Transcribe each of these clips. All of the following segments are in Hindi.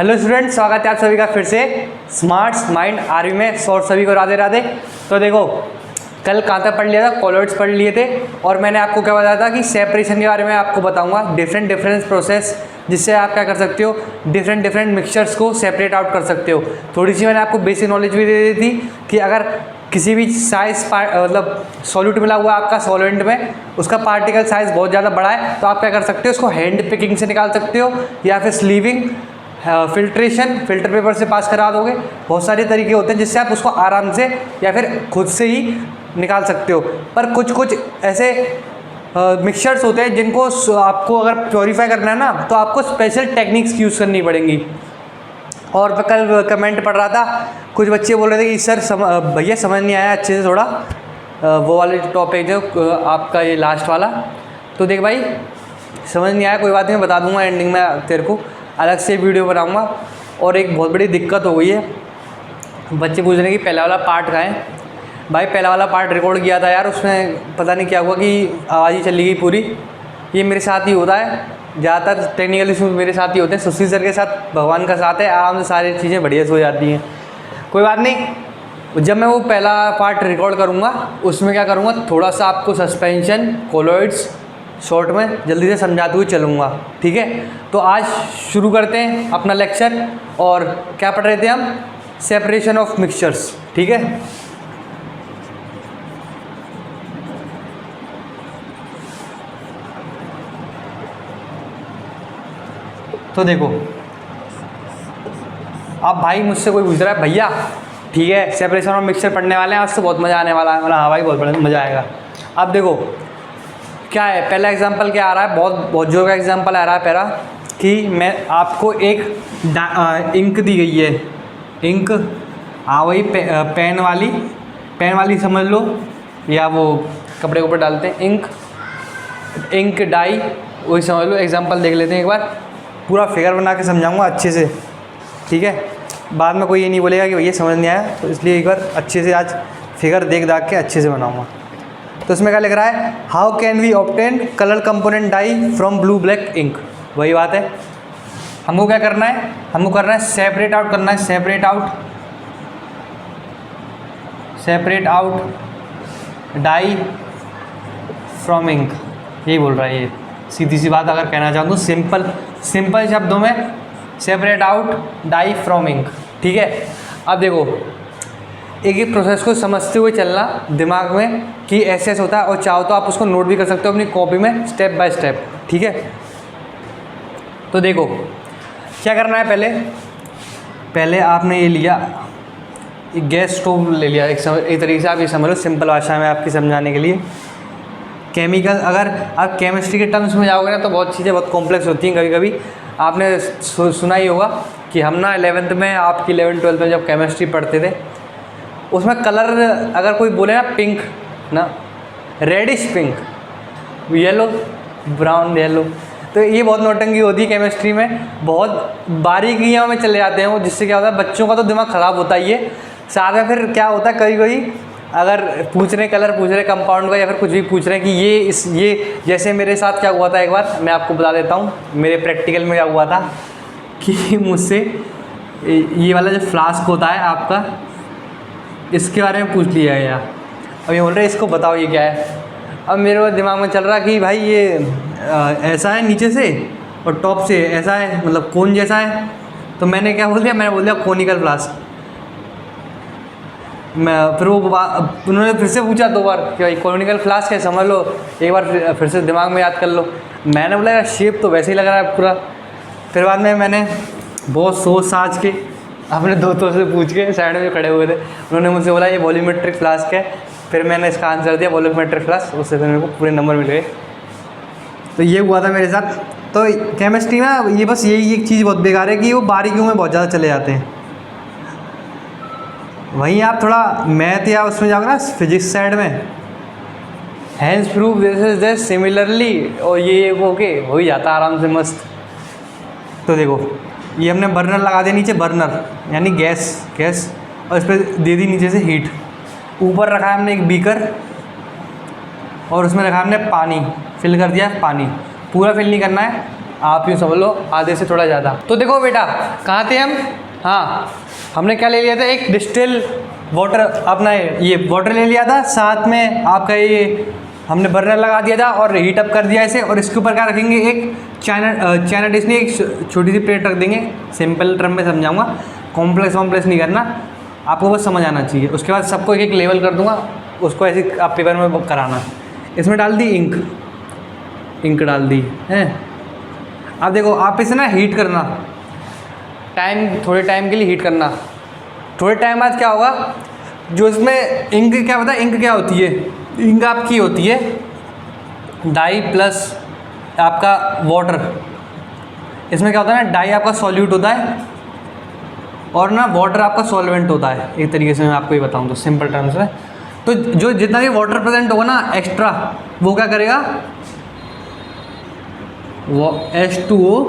हेलो स्टूडेंट, स्वागत है आप सभी का फिर से स्मार्ट माइंड आर्मी में। और सभी को राधे राधे। तो देखो, कल कहाँ तक पढ़ लिया था, कॉलॉइड्स पढ़ लिए थे और मैंने आपको क्या बताया था कि सेपरेशन के बारे में आपको बताऊंगा, डिफरेंट प्रोसेस जिससे आप क्या कर सकते हो, डिफरेंट मिक्सचर्स को सेपरेट आउट कर सकते हो। थोड़ी सी मैंने आपको बेसिक नॉलेज भी दे दी थी कि अगर किसी भी साइज मतलब सॉल्यूट मिला हुआ है आपका सॉल्वेंट में, उसका पार्टिकल साइज बहुत ज़्यादा बड़ा है तो आप क्या कर सकते हो, उसको हैंड पिकिंग से निकाल सकते हो या फिर स्लीविंग, फिल्ट्रेशन, फिल्टर पेपर से पास करा दोगे। बहुत सारे तरीके होते हैं जिससे आप उसको आराम से या फिर खुद से ही निकाल सकते हो। पर कुछ ऐसे मिक्सचर्स होते हैं जिनको आपको अगर प्योरीफाई करना है ना तो आपको स्पेशल टेक्निक्स यूज़ करनी पड़ेंगी। और मैं कल कमेंट पढ़ रहा था, कुछ बच्चे बोल रहे थे कि सर भैया समझ नहीं आया अच्छे से, थोड़ा वो वाले टॉपिक जो आपका ये लास्ट वाला। तो देख भाई, समझ नहीं आया कोई बात नहीं, मैं बता दूंगा एंडिंग में, तेरे को अलग से वीडियो बनाऊंगा। और एक बहुत बड़ी दिक्कत हो गई है, बच्चे पूछ रहे हैं कि पहला वाला पार्ट कहाँ है। भाई पहला वाला पार्ट रिकॉर्ड किया था यार, उसमें पता नहीं क्या हुआ कि आवाज़ ही चली गई पूरी। ये मेरे साथ ही होता है, ज़्यादातर टेक्निकल इशूज़ मेरे साथ ही होते हैं। सुशील सर के साथ भगवान का साथ है, आराम से सारी चीज़ें बढ़िया से हो जाती हैं। कोई बात नहीं, जब मैं वो पहला पार्ट रिकॉर्ड करूँगा उसमें क्या करूँगा, थोड़ा सा आपको सस्पेंशन, कॉलॉइड्स शॉर्ट में जल्दी से समझाते हुए चलूँगा, ठीक है। तो आज शुरू करते हैं अपना लेक्चर। और क्या पढ़ रहे थे हम, सेपरेशन ऑफ मिक्सचर्स, ठीक है। तो देखो, अब भाई मुझसे कोई पूछ रहा है भैया ठीक है सेपरेशन ऑफ मिक्सचर पढ़ने वाले हैं, आज तो बहुत मज़ा आने वाला है। हाँ भाई, बहुत मज़ा आएगा। अब देखो क्या है, पहला एग्जांपल क्या आ रहा है, बहुत जोर का एग्जांपल आ रहा है पहला, कि मैं आपको एक इंक दी गई है, इंक वही पेन वाली समझ लो, या वो कपड़े के ऊपर डालते हैं इंक डाई, वही समझ लो। एग्जांपल देख लेते हैं एक बार, पूरा फिगर बना के समझाऊंगा अच्छे से, ठीक है। बाद में कोई ये नहीं बोलेगा कि भैया समझ नहीं आया, तो इसलिए एक बार अच्छे से आज फिगर देख दाख के अच्छे से बनाऊंगा। तो इसमें क्या लिख रहा है, how can we obtain colour component dye from blue black ink. वही बात है, हमको क्या करना है, हमको करना है सेपरेट आउट करना है, separate out dye from ink, यही बोल रहा है ये। सीधी सी बात अगर कहना चाहूँ तो सिंपल शब्दों में separate out dye from ink, ठीक है। अब देखो, एक एक प्रोसेस को समझते हुए चलना दिमाग में कि ऐसे होता है, और चाहो तो आप उसको नोट भी कर सकते हो अपनी कॉपी में स्टेप बाय स्टेप, ठीक है। तो देखो क्या करना है, पहले आपने ये लिया, एक गैस स्टोव ले लिया, एक तरीके से आप ये समझ लो सिंपल भाषा में आपकी समझाने के लिए। केमिकल, अगर आप केमिस्ट्री के टर्म्स में जाओगे ना तो बहुत चीज़ें बहुत कॉम्प्लेक्स होती हैं। कभी कभी आपने सुना ही होगा कि हम ना 11th में, आपकी 11th-12th में जब केमिस्ट्री पढ़ते थे, उसमें कलर अगर कोई बोले ना पिंक, ना reddish pink, yellow, brown yellow, तो ये बहुत नौटंकी होती है केमिस्ट्री में, बहुत बारीकियों में चले जाते हैं वो, जिससे क्या होता है बच्चों का तो दिमाग ख़राब होता ही है। साथ में फिर क्या होता है, कभी अगर कलर पूछ रहे कंपाउंड का, या फिर कुछ भी पूछ रहे हैं कि ये जैसे मेरे साथ क्या हुआ था, एक बार मैं आपको बता देता हूँ मेरे प्रैक्टिकल में क्या हुआ था कि मुझसे ये वाला जो फ्लास्क होता है आपका, इसके बारे में पूछ लिया गया। अब ये बोल रहे इसको बताओ ये क्या है। अब मेरे दिमाग में चल रहा कि भाई ये ऐसा है नीचे से और टॉप से ऐसा है, मतलब कोन जैसा है। तो मैंने क्या बोल दिया, कोनिकल फ्लास्क। फिर वो उन्होंने फिर से पूछा 2 बार कि भाई कोनिकल फ्लास्क है, समझ लो एक बार फिर से दिमाग में याद कर लो। मैंने बोला यार शेप तो वैसे ही लग रहा है पूरा। फिर बाद में मैंने बहुत सोच साझ के अपने दोस्तों से पूछ के, साइड में जो खड़े हुए थे उन्होंने मुझसे बोला ये वॉल्यूमेट्रिक फ्लास्क है। फिर मैंने इसका आंसर दिया वॉल्यूमेट्रिक फ्लास्क, उससे फिर मेरे को पूरे नंबर मिल गए। तो ये हुआ था मेरे साथ। तो केमिस्ट्री में ये बस यही एक चीज़ बहुत बेकार है कि वो बारीकियों में बहुत ज़्यादा चले जाते हैं। वहीं आप थोड़ा मैथ या उसमें जाओगे ना फिजिक्स साइड में, hence proof this is this similarly, और ये ओके हो ही जाता आराम से मस्त। तो देखो ये हमने बर्नर लगा दिया नीचे, बर्नर यानी गैस, और इस पर दे दी नीचे से हीट। ऊपर रखा है हमने एक बीकर और उसमें रखा हमने पानी, फिल कर दिया पानी। पूरा फिल नहीं करना है, आप यूँ समझ लो आधे से थोड़ा ज़्यादा। तो देखो बेटा कहाँ थे हम, हाँ हमने क्या ले लिया था, एक डिस्टिल वाटर, अपना ये वाटर ले लिया था, साथ में आपका ये हमने बर्नर लगा दिया था और हीट अप कर दिया इसे, और इसके ऊपर क्या रखेंगे, एक चाइना डिश नहीं, एक छोटी सी प्लेट रख देंगे। सिंपल टर्म में समझाऊंगा, कॉम्प्लेक्स नहीं करना, आपको बस समझ आना चाहिए। उसके बाद सबको एक एक लेवल कर दूंगा, उसको ऐसे आप पेपर में कराना। इसमें डाल दी इंक डाल दी है। अब देखो आप इसे ना हीट करना, थोड़े टाइम के लिए हीट करना। थोड़े टाइम बाद क्या होगा, जो इसमें इंक क्या होता है, इंक क्या होती है, इंक आपकी होती है डाई प्लस आपका वाटर। इसमें क्या होता है ना, डाई आपका सॉल्यूट होता है और ना वाटर आपका सॉल्वेंट होता है। एक तरीके से मैं आपको ये बताऊं तो सिंपल टर्म्स में, तो जो जितना भी वाटर प्रेजेंट होगा ना एक्स्ट्रा, वो क्या करेगा, वो H2O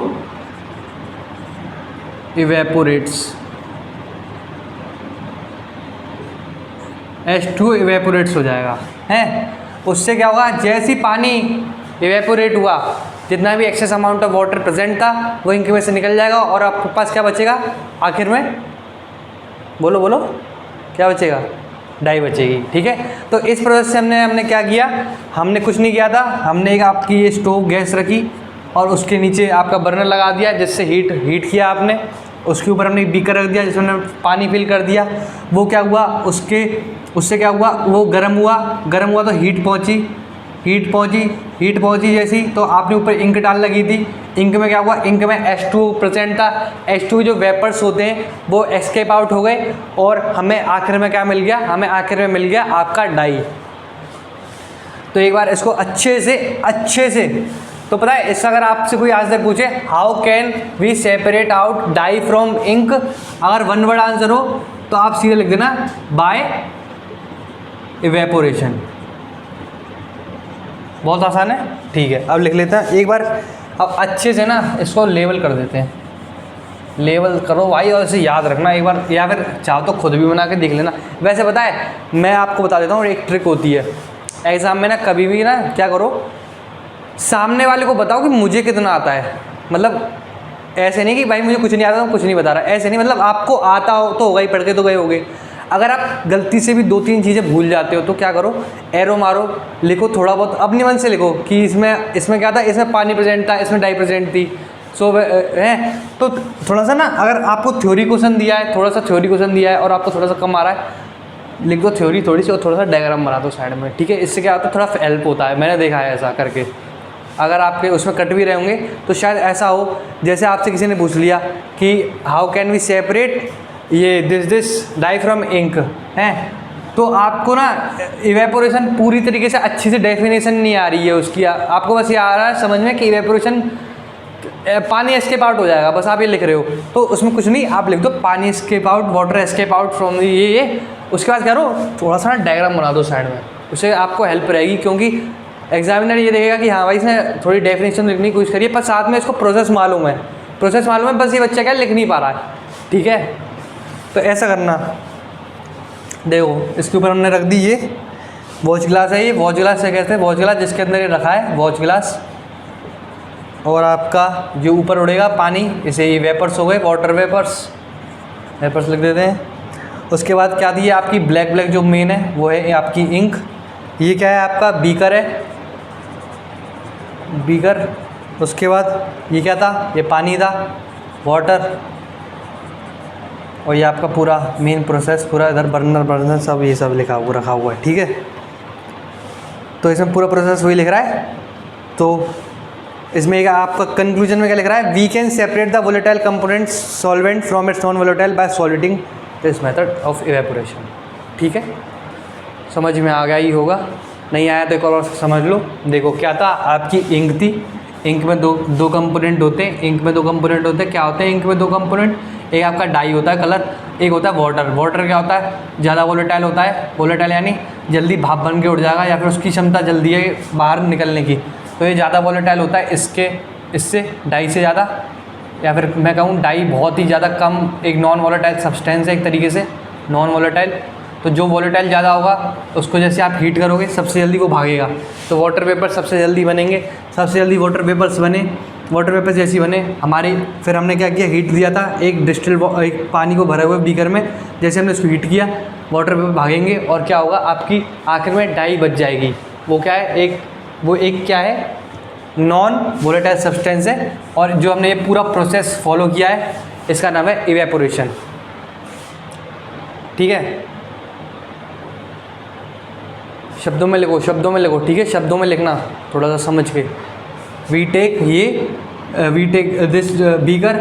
इवेपोरेट्स, H2O इवेपोरेट्स हो जाएगा है। उससे क्या होगा, जैसे ही पानी इवेपोरेट हुआ, जितना भी excess amount of water present था वो इंक में से निकल जाएगा, और आपके पास क्या बचेगा आखिर में, बोलो क्या बचेगा, डाई बचेगी। ठीक है, तो इस प्रोसेस से हमने क्या किया, हमने कुछ नहीं किया था, हमने एक आपकी ये स्टोव गैस रखी और उसके नीचे आपका बर्नर लगा दिया, जिससे हीट किया आपने। उसके ऊपर हमने बीकर रख दिया जिसमें पानी फिल कर दिया। वो क्या हुआ, उससे क्या हुआ, वो गर्म हुआ तो हीट पहुंची जैसी, तो आपने ऊपर इंक डाल लगी थी। इंक में क्या हुआ, इंक में H2O प्रेजेंट था। H2O जो वेपर्स होते हैं वो एस्केप आउट हो गए, और हमें आखिर में क्या मिल गया, हमें आखिर में मिल गया आपका डाई। तो एक बार इसको अच्छे से तो पता है, इसका अगर आपसे कोई आज तक पूछे how can we separate out dye from ink, अगर वन वर्ड आंसर हो तो आप सीधे लिख देना बाय इवेपोरेशन। बहुत आसान है। ठीक है, अब लिख लेते हैं एक बार। अब अच्छे से ना इसको लेवल कर देते हैं, लेवल करो भाई, और इसे याद रखना एक बार, या फिर चाहो तो खुद भी बना के देख लेना। वैसे पता है, मैं आपको बता देता हूँ, एक ट्रिक होती है एग्ज़ाम में ना, कभी भी ना क्या करो, सामने वाले को बताओ कि मुझे कितना आता है। मतलब ऐसे नहीं कि भाई मुझे कुछ नहीं आता, कुछ नहीं बता रहा, ऐसे नहीं, मतलब आपको आता हो तो होगा ही, पढ़ के तो गए होगे। अगर आप गलती से भी 2-3 चीज़ें भूल जाते हो तो क्या करो, एरो मारो, लिखो थोड़ा बहुत अपने मन से लिखो कि इसमें क्या था, इसमें पानी प्रेजेंट था, इसमें डाई प्रेजेंट थी। सो है तो थोड़ा सा ना, अगर आपको थ्योरी क्वेश्चन दिया है, थोड़ा सा थ्योरी क्वेश्चन दिया है और आपको थोड़ा सा कम आ रहा है, लिख दो थ्योरी थोड़ी सी और थोड़ा सा डायग्राम बना दो साइड में। ठीक है, इससे क्या होता है, थोड़ा हेल्प होता है, मैंने देखा है ऐसा करके। अगर आपके उसमें कट भी रहे होंगे तो शायद ऐसा हो, जैसे आपसे किसी ने पूछ लिया कि हाउ कैन वी सेपरेट ये दिस डाई फ्रॉम इंक है, तो आपको ना इवेपोरेशन पूरी तरीके से अच्छी से डेफिनेशन नहीं आ रही है उसकी, आपको बस ये आ रहा है समझ में कि इवेपोरेशन पानी एस्केप आउट हो जाएगा, बस आप ये लिख रहे हो। तो उसमें कुछ नहीं, आप लिख दो पानी escape out, water escape out from ये। उसके बाद क्या करो, थोड़ा सा ना डायग्राम बना दो साइड में, उससे आपको हेल्प रहेगी, क्योंकि एग्जामिनर ये देखेगा कि हाँ भाई इसने थोड़ी डेफिनेशन लिखने की कोशिश करी है, पर साथ में इसको प्रोसेस मालूम है, बस ये बच्चा क्या लिख नहीं पा रहा है। ठीक है, तो ऐसा करना। देखो इसके ऊपर हमने रख दी ये वॉच ग्लास है, ये वॉच ग्लास से कहते हैं, वॉच ग्लास जिसके अंदर ये रखा है वॉच ग्लास, और आपका जो ऊपर उड़ेगा पानी, इसे ये वेपर्स हो गए, वाटर वेपर्स लिख देते हैं। उसके बाद क्या दी है आपकी ब्लैक जो मेन है वो है आपकी इंक। ये क्या है आपका बीकर है, बीकर। उसके बाद ये क्या था, ये पानी था, वाटर, और ये आपका पूरा मेन प्रोसेस, पूरा इधर बर्नर सब ये सब रखा हुआ है। ठीक है, तो इसमें पूरा प्रोसेस वही लिख रहा है। तो इसमें एक आपका कंक्लूजन में क्या लिख रहा है, we can separate the volatile component solvent from its non volatile by solidifying this method of evaporation. ठीक है, समझ में आ गया ही होगा, नहीं आया तो एक और समझ लो। देखो क्या था, आपकी इंक थी, इंक में दो कंपोनेंट होते हैं, क्या होते हैं इंक में 2 कंपोनेंट, एक आपका डाई होता है कलर, एक होता है वाटर क्या होता है, ज़्यादा वोलेटाइल होता है, वोलेटाइल यानी जल्दी भाप बन के उड़ जाएगा, या फिर उसकी क्षमता जल्दी है बाहर निकलने की, तो ये ज़्यादा वोलेटाइल होता है इससे डाई से ज़्यादा, या फिर मैं कहूँ डाई बहुत ही ज़्यादा कम, एक नॉन वोलेटाइल सब्सटेंस है एक तरीके से, नॉन वोलेटाइल। तो जो वोलेटाइल ज़्यादा होगा उसको जैसे आप हीट करोगे सबसे जल्दी वो भागेगा, तो वाटर वेपर सबसे जल्दी बनेंगे, सबसे जल्दी वाटर वेपर्स बने वाटर वेपर जैसी बने हमारी। फिर हमने क्या किया, हीट दिया था एक पानी को भरे हुए बीकर में। जैसे हमने उसको हीट किया, वाटर वेपर भागेंगे और क्या होगा, आपकी आखिर में डाई बच जाएगी। वो क्या है, एक क्या है, नॉन वोलेटाइल सब्सटेंस है। और जो हमने ये पूरा प्रोसेस फॉलो किया है इसका नाम है इवेपोरेशन। ठीक है, शब्दों में लिखो, ठीक है, शब्दों में लिखना थोड़ा सा समझ के। We take this beaker,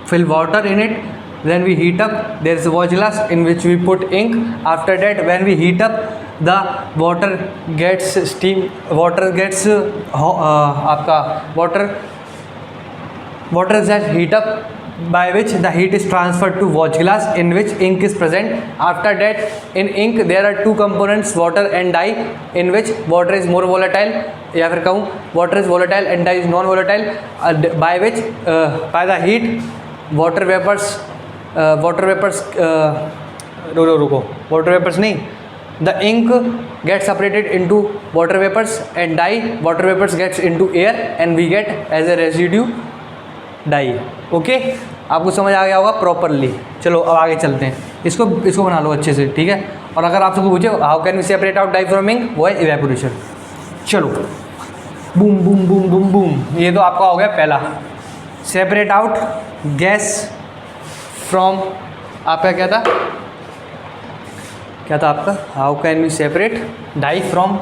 fill water in it, then we heat up. There is a watch glass in which we put ink. After that, when we heat up, the water gets heat up, by which the heat is transferred to watch glass in which ink is present. After that, in ink there are two components, water and dye, in which water is more volatile, या फिर कहूँ water is volatile and dye is non volatile, by which by the heat water vapors नहीं, the ink gets separated into water vapors and dye, water vapors gets into air and we get as a residue dye. Okay, आपको समझ आ गया होगा प्रॉपरली। चलो अब आगे चलते हैं, इसको बना लो अच्छे से, ठीक है। और अगर आपसे पूछे how can we separate out dye from ink, वो है इवेपोरेशन। चलो, boom boom boom boom boom, ये तो आपका हो गया पहला, सेपरेट आउट गैस फ्रॉम, आपका क्या था आपका, how can we separate dye from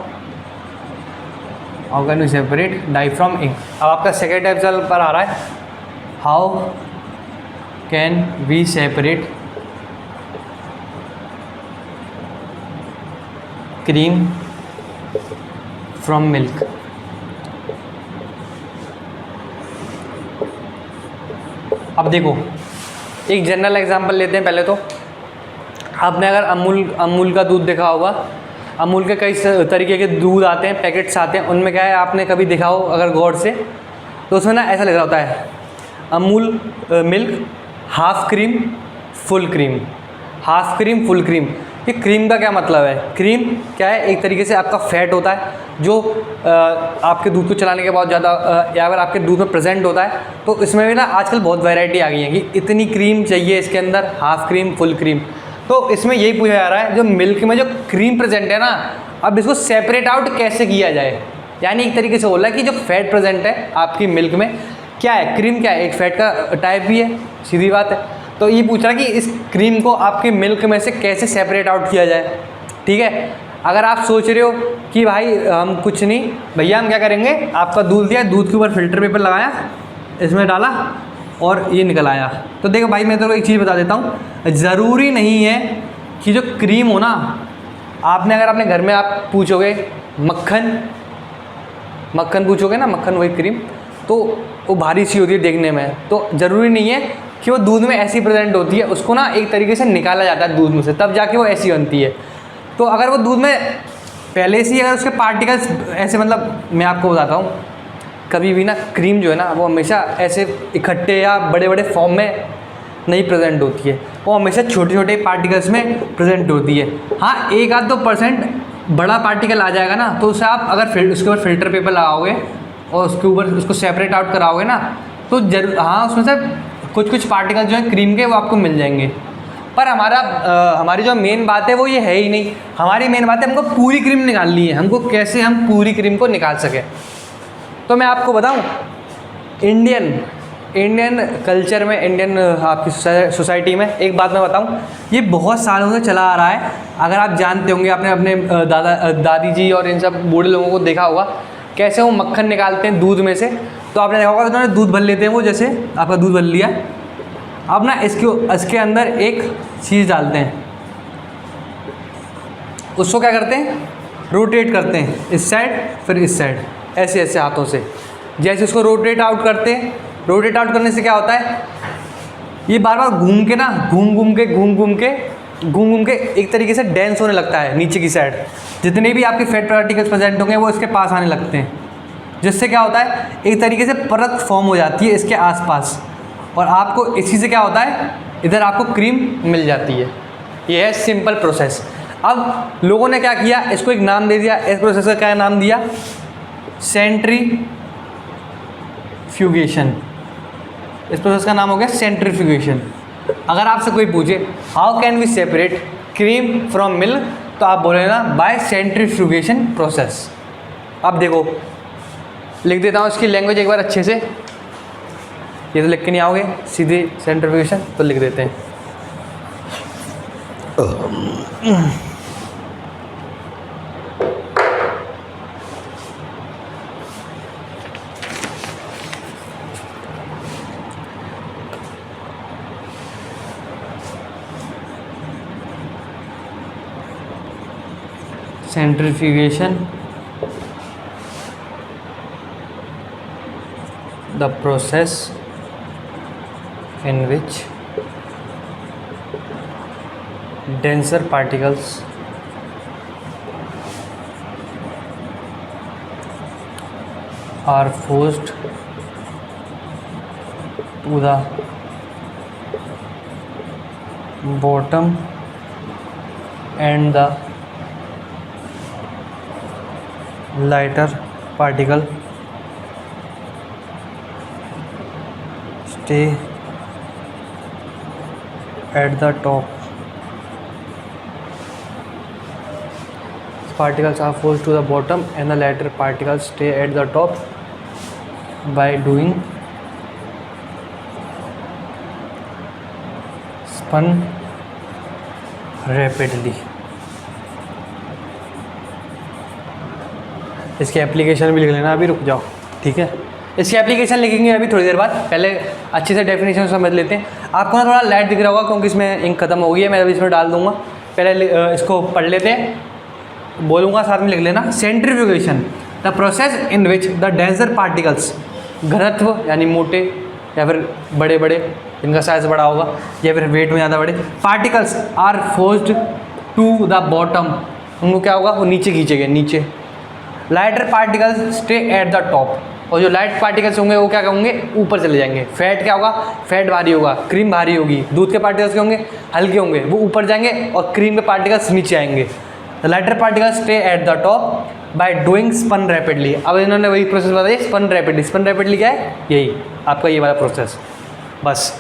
ink. अब आपका सेकेंड टाइप चल पर आ रहा है, how can we separate cream from milk. अब देखो, एक जनरल एग्जांपल लेते हैं पहले तो। आपने अगर अमूल का दूध देखा होगा, अमूल के कई तरीके के दूध आते हैं, पैकेट्स आते हैं, उनमें क्या है, आपने कभी देखा हो अगर गौर से, तो उसमें ना ऐसा लिखा होता है Amul milk half cream full cream, half cream full cream. ये क्रीम का क्या मतलब है, क्रीम क्या है, एक तरीके से आपका फैट होता है जो आपके दूध को चलाने के बाद ज़्यादा या अगर आपके दूध में प्रेजेंट होता है। तो इसमें भी ना आजकल बहुत वैरायटी आ गई है कि इतनी क्रीम चाहिए इसके अंदर, हाफ क्रीम फुल क्रीम। तो इसमें यही पूछा जा रहा है, जो मिल्क में जो क्रीम प्रेजेंट है ना, अब इसको सेपरेट आउट कैसे किया जाए। यानी एक तरीके से बोला है कि जो फैट प्रेजेंट है आपकी मिल्क में, क्या है, क्रीम क्या है, एक फैट का टाइप भी है, सीधी बात है। तो ये पूछ रहा है कि इस क्रीम को आपके मिल्क में से कैसे सेपरेट आउट किया जाए। ठीक है, अगर आप सोच रहे हो कि भाई हम कुछ नहीं भैया, हम क्या करेंगे, आपका दूध दिया, दूध के ऊपर फिल्टर पेपर लगाया, इसमें डाला और ये निकल आया। तो देखो भाई, मैं तो एक चीज़ बता देता हूँ, ज़रूरी नहीं है कि जो क्रीम हो ना, आपने अगर अपने घर में आप पूछोगे मक्खन पूछोगे ना, मक्खन वही क्रीम, तो वो भारी सी होती है देखने में। तो ज़रूरी नहीं है कि वो दूध में ऐसी प्रेजेंट होती है, उसको ना एक तरीके से निकाला जाता है दूध में से, तब जाके वो ऐसी बनती है। तो अगर वो दूध में पहले से ही अगर उसके पार्टिकल्स ऐसे, मतलब मैं आपको बताता हूँ, कभी भी ना क्रीम जो है ना, वो हमेशा ऐसे इकट्ठे या बड़े बड़े फॉर्म में नहीं प्रेजेंट होती है, वो हमेशा छोटे छोटे पार्टिकल्स में प्रेजेंट होती है। हाँ, 1-2% बड़ा पार्टिकल आ जाएगा ना, तो उसे आप अगर उसके ऊपर फिल्टर पेपर लगाओगे और उसके ऊपर उसको सेपरेट आउट कराओगे ना, तो जरूर हाँ, उसमें से कुछ पार्टिकल जो है क्रीम के वो आपको मिल जाएंगे। पर हमारी जो मेन बात है वो ये है ही नहीं। हमारी मेन बात है हमको पूरी क्रीम निकालनी है, हमको कैसे हम पूरी क्रीम को निकाल सकें। तो मैं आपको बताऊं, इंडियन कल्चर में, इंडियन आपकी सोसाइटी में एक बात मैं बताऊं, ये बहुत सालों से चला आ रहा है। अगर आप जानते होंगे, आपने अपने दादी जी और इन सब बूढ़े लोगों को देखा होगा कैसे वो मक्खन निकालते हैं दूध में से। तो आपने देखा होगा उन्होंने दूध भर लेते हैं, वो जैसे आपका दूध भर लिया, अब ना इसके अंदर एक चीज़ डालते हैं, उसको क्या करते हैं, रोटेट करते हैं, इस साइड फिर इस साइड, ऐसे ऐसे हाथों से। जैसे उसको रोटेट आउट करते हैं, रोटेट आउट करने से क्या होता है, ये बार बार घूम के ना, घूम के एक तरीके से डेंस होने लगता है नीचे की साइड। जितने भी आपके फैट पार्टिकल्स प्रेजेंट होंगे वो इसके पास आने लगते हैं, जिससे क्या होता है, एक तरीके से परत फॉर्म हो जाती है इसके आसपास, और आपको इसी से क्या होता है, इधर आपको क्रीम मिल जाती है। ये है सिंपल प्रोसेस। अब लोगों ने क्या किया, इसको एक नाम दे दिया, इस प्रोसेस का क्या नाम दिया, सेंट्रीफ्यूगल सेंट्रीफ्यूगेशन। इस प्रोसेस का नाम हो गया सेंट्रीफ्यूगेशन। अगर आपसे कोई पूछे how can we separate cream from milk, तो आप बोले ना बाय सेंट्रीफ्यूगेशन प्रोसेस। अब देखो लिख देता हूँ इसकी लैंग्वेज एक बार अच्छे से, ये तो लिख के नहीं आओगे सीधे सेंट्रीफ्यूगेशन, तो लिख देते हैं। Centrifugation, the process in which denser particles are forced to the bottom and the lighter particle stay at the top. Particles are forced to the bottom and the lighter particles stay at the top by doing spun rapidly. इसकी एप्लीकेशन भी लिख लेना, अभी रुक जाओ, ठीक है। इसकी एप्लीकेशन लिखेंगे अभी थोड़ी देर बाद, पहले अच्छे से डेफिनेशन समझ लेते हैं। आपको ना थोड़ा लाइट दिख रहा होगा क्योंकि इसमें इंक खत्म हो गई है, मैं अभी इसमें डाल दूंगा। पहले इसको पढ़ लेते हैं, बोलूँगा साथ में लिख लेना। Centrifugation, the process in which the denser particles, घनत्व यानी मोटे या फिर बड़े बड़े, इनका साइज बड़ा होगा या फिर वेट में ज़्यादा बड़े, particles are forced to the bottom, उनको क्या होगा, वो नीचे खींचेंगे नीचे। Lighter particles stay at the top, और जो लाइट पार्टिकल्स होंगे वो क्या होंगे, ऊपर चले जाएंगे। फैट क्या होगा, फैट भारी होगा, क्रीम भारी होगी। दूध के पार्टिकल्स क्या होंगे, हल्के होंगे, वो ऊपर जाएंगे, और क्रीम के पार्टिकल्स नीचे आएंगे। The lighter particles stay at the top by doing spun rapidly. अब इन्होंने वही प्रोसेस बताया, स्पन रैपिडली। स्पन रैपिडली क्या है, यही आपका ये वाला प्रोसेस बस।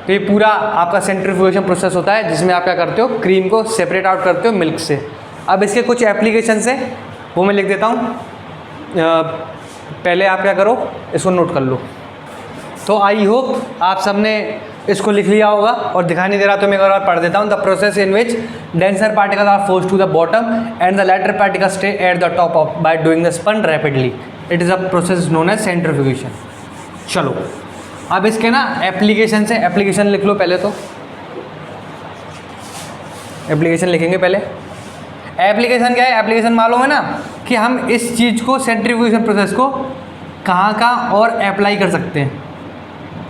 तो ये पूरा आपका सेंट्रीफ्यूगेशन प्रोसेस होता है जिसमें आप क्या करते हो, क्रीम को सेपरेट आउट करते हो मिल्क से। अब इसके कुछ एप्लीकेशंस हैं, वो मैं लिख देता हूँ। पहले आप क्या करो, इसको नोट कर लो। तो आई होप आप सबने इसको लिख लिया होगा, और दिखाई नहीं दे रहा तो मैं एक बार पढ़ देता हूँ। The process in which denser particle are forced to the bottom and the lighter particle stay at the top of by doing the spun rapidly, it is a process known as centrifugation. चलो अब इसके ना एप्लीकेशन से, एप्लीकेशन लिख लो पहले। तो एप्लीकेशन लिखेंगे पहले। एप्लीकेशन क्या है, एप्लीकेशन मालूम है ना कि हम इस चीज़ को, सेंट्रीफ्यूगेशन प्रोसेस को कहाँ कहाँ और अप्लाई कर सकते हैं,